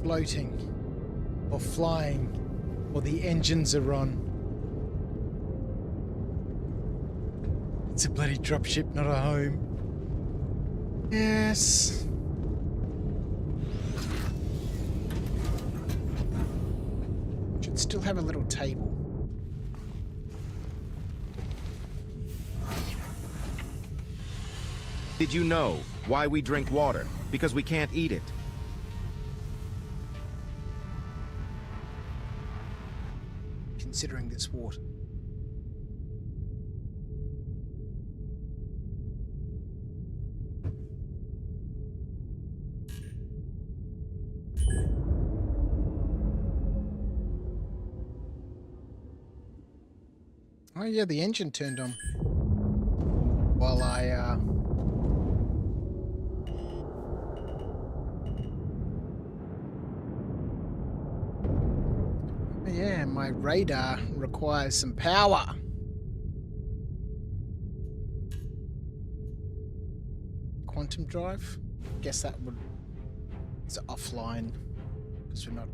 floating or flying or the engines are on? It's a bloody dropship, not a home. Yes. still have a little table. Did you know why we drink water? Because we can't eat it. Considering this water. Oh yeah, the engine turned on while yeah, my radar requires some power. Quantum drive? Guess that would... It's offline because we're not...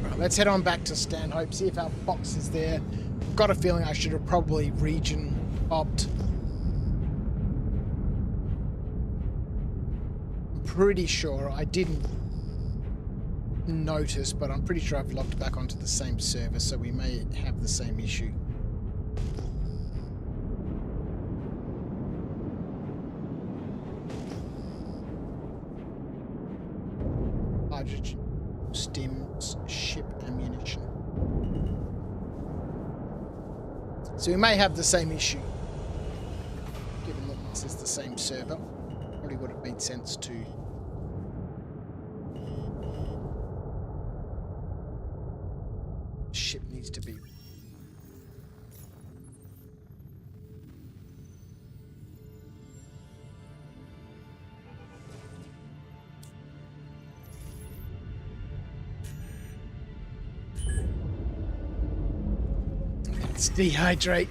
Right, let's head on back to Stanhope, see if our box is there. I've got a feeling I should have probably region hopped. I'm pretty sure I didn't notice, but I'm pretty sure I've logged back onto the same server, so we may have the same issue. Hydrogen stims, ship ammunition. So we may have the same issue. Given that this is the same server, probably would have made sense to ship needs to be. Let's dehydrate.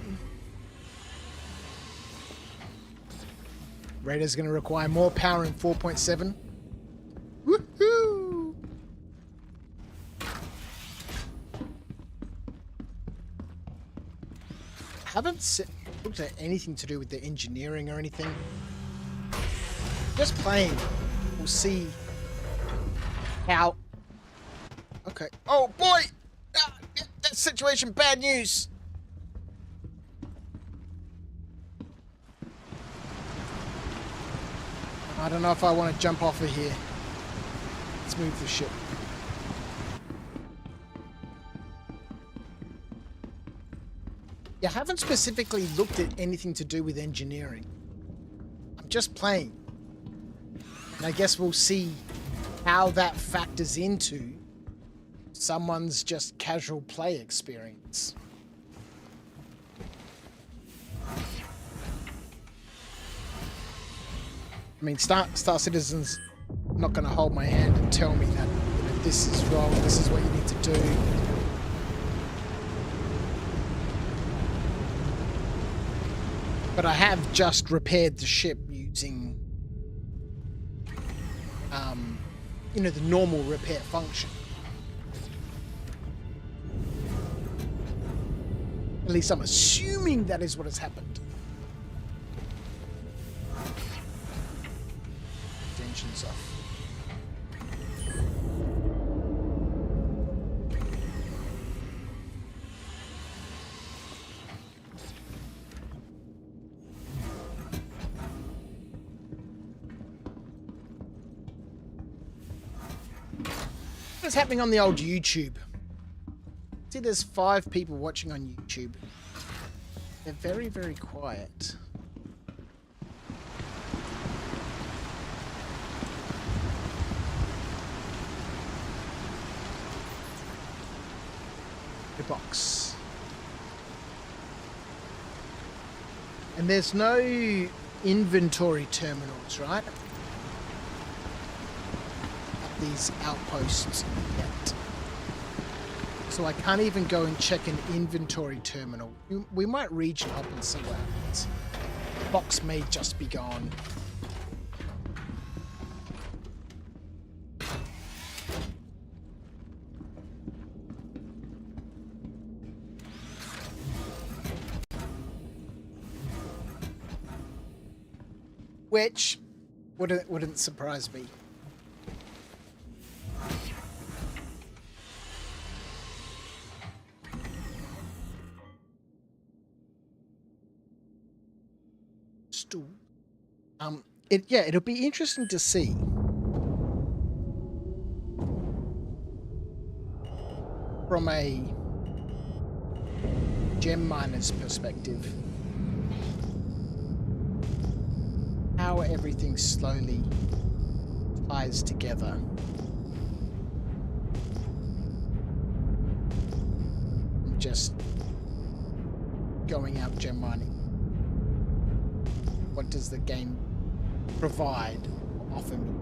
Radar's going to require more power in 4.7. Woohoo! Haven't looked at anything to do with the engineering or anything. Just playing. We'll see how. Okay. Oh boy! Ah, that situation, bad news. I don't know if I want to jump off of here. Let's move the ship. Yeah, I haven't specifically looked at anything to do with engineering. I'm just playing. And I guess we'll see how that factors into someone's just casual play experience. I mean, Star Citizen's not going to hold my hand and tell me that, you know, this is wrong, this is what you need to do. But I have just repaired the ship using, you know, the normal repair function. At least I'm assuming that is what has happened. Tensions off. What's happening on the old YouTube? See, there's 5 people watching on YouTube. They're very, very quiet. The box. And there's no inventory terminals, right? At these outposts yet. So I can't even go and check an inventory terminal. We might region up and see what happens. The box may just be gone. which wouldn't surprise me. Stool. It'll be interesting to see from a gem miner's perspective how everything slowly ties together. Just going out gem mining. What does the game provide, offer me?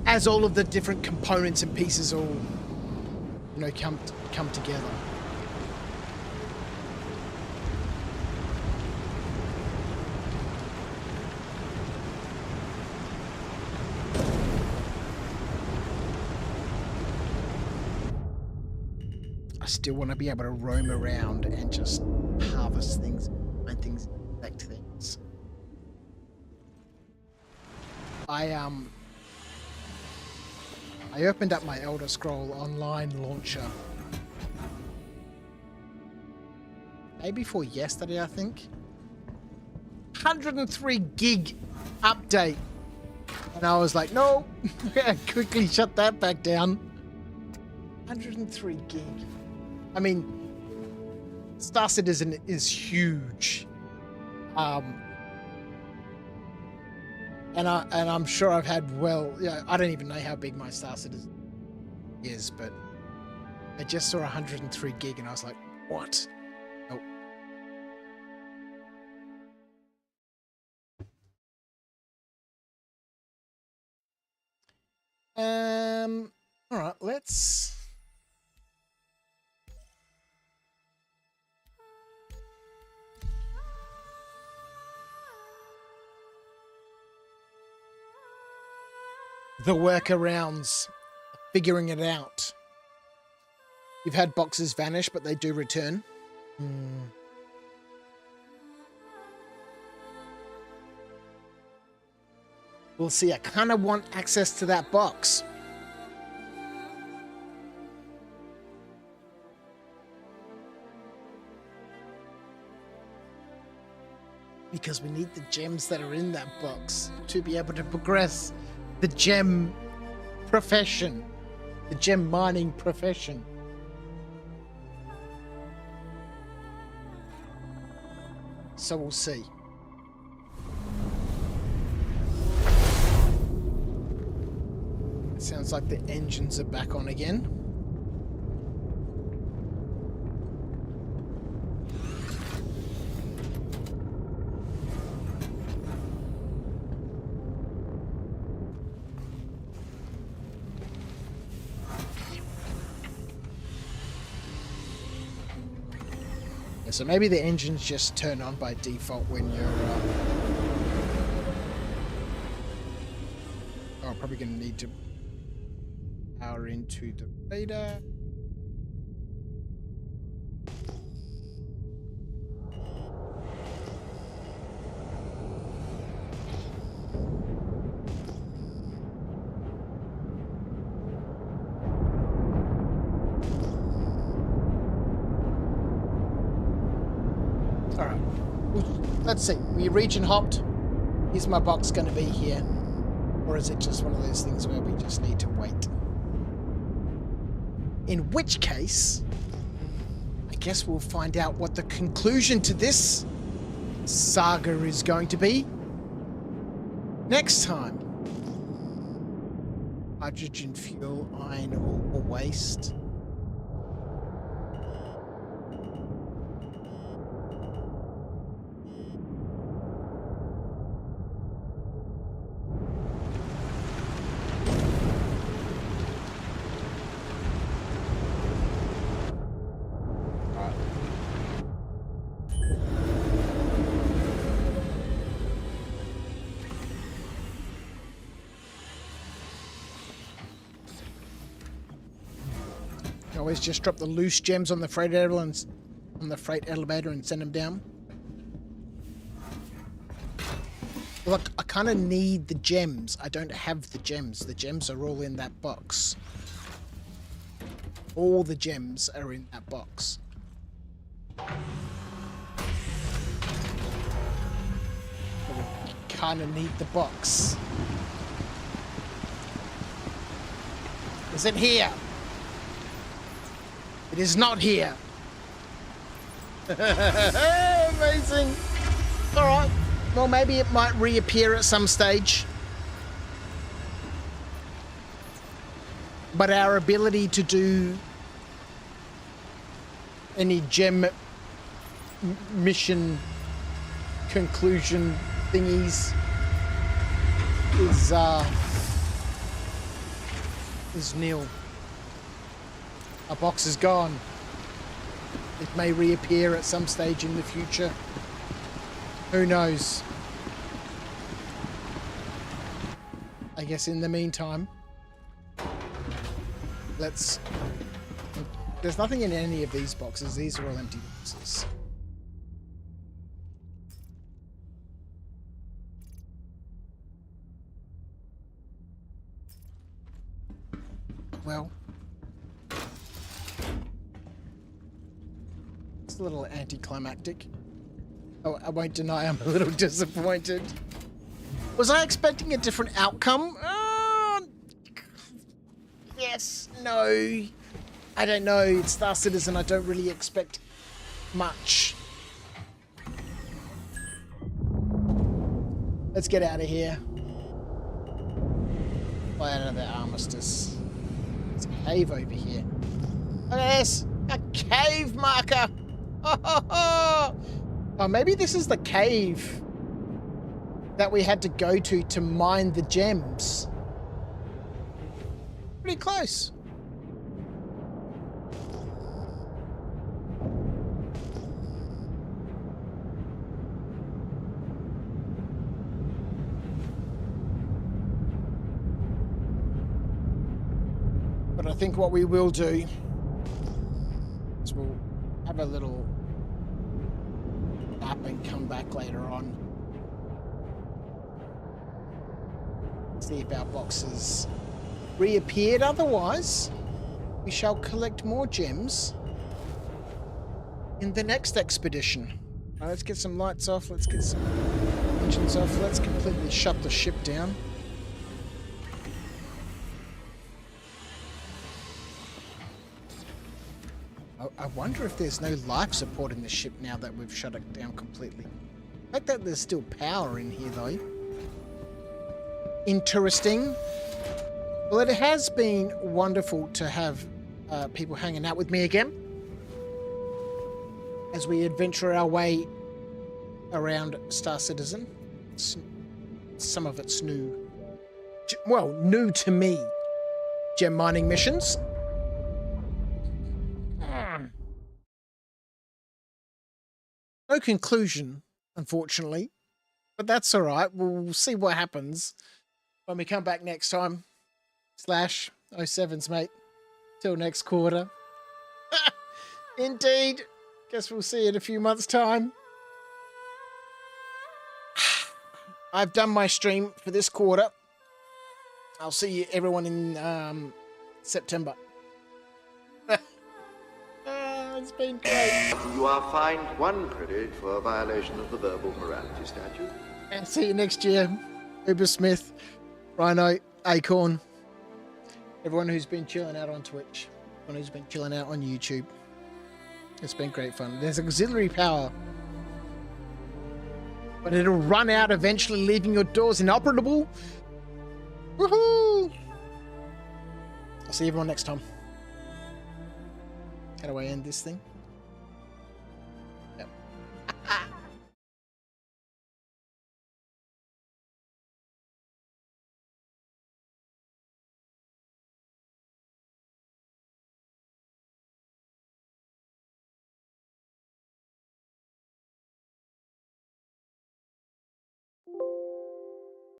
As all of the different components and pieces all, come together. I still want to be able to roam around and just harvest things, find things, collect things. I opened up my Elder Scroll Online launcher day before yesterday, I think. 103 gig update, and I was like, no. I quickly shut that back down. 103 gig. I mean, Star Citizen is huge, and I'm sure I've had I don't even know how big my Star Citizen is, but I just saw 103 gig, and I was like, what? Nope. All right, let's. The workarounds, figuring it out. You've had boxes vanish, but they do return. We'll see. I kind of want access to that box. Because we need the gems that are in that box to be able to progress the gem profession, the gem mining profession. So we'll see. It sounds like the engines are back on again. So maybe the engines just turn on by default when you're... Oh, I'm probably going to need to power into the radar. Let's see, we region hopped. Is my box going to be here? Or is it just one of those things where we just need to wait? In which case, I guess we'll find out what the conclusion to this saga is going to be next time. Hydrogen fuel, iron ore, waste. Always just drop the loose gems on the freight elevator and send them down. Look, I kind of need the gems. I don't have the gems. The gems are all in that box. All the gems are in that box. Kind of need the box. Is it here? It is not here. Amazing. All right. Well, maybe it might reappear at some stage. But our ability to do any gem mission conclusion thingies is nil. Our box is gone. It may reappear at some stage in the future. Who knows? I guess in the meantime, there's nothing in any of these boxes. These are all empty boxes. Well, it's a little anticlimactic. Oh, I won't deny I'm a little disappointed. Was I expecting a different outcome? Yes, no. I don't know. It's Star Citizen. I don't really expect much. Let's get out of here. Fly out of the armistice. There's a cave over here. Look at this! A cave marker! Oh, maybe this is the cave that we had to go to mine the gems. Pretty close. But I think what we will do is we'll have a little nap and come back later on. See if our boxes reappeared. Otherwise, we shall collect more gems in the next expedition. Right, let's get some lights off. Let's get some engines off. Let's completely shut the ship down. I wonder if there's no life support in the ship now that we've shut it down completely. The fact that there's still power in here, though. Interesting. Well, it has been wonderful to have people hanging out with me again as we adventure our way around Star Citizen. Some of it's new. Well, new to me. Gem mining missions. No conclusion, unfortunately. But that's alright. We'll see what happens when we come back next time. /07s, mate. Till next quarter. Indeed. Guess we'll see you in a few months' time. I've done my stream for this quarter. I'll see you everyone in September. It's been great. You are fined 1 credit for a violation of the verbal morality statute. And see you next year. Uber Smith, Rhino, Acorn, everyone who's been chilling out on Twitch, everyone who's been chilling out on YouTube. It's been great fun. There's auxiliary power, but it'll run out eventually, leaving your doors inoperable. Woohoo! I'll see everyone next time. How do I end this thing?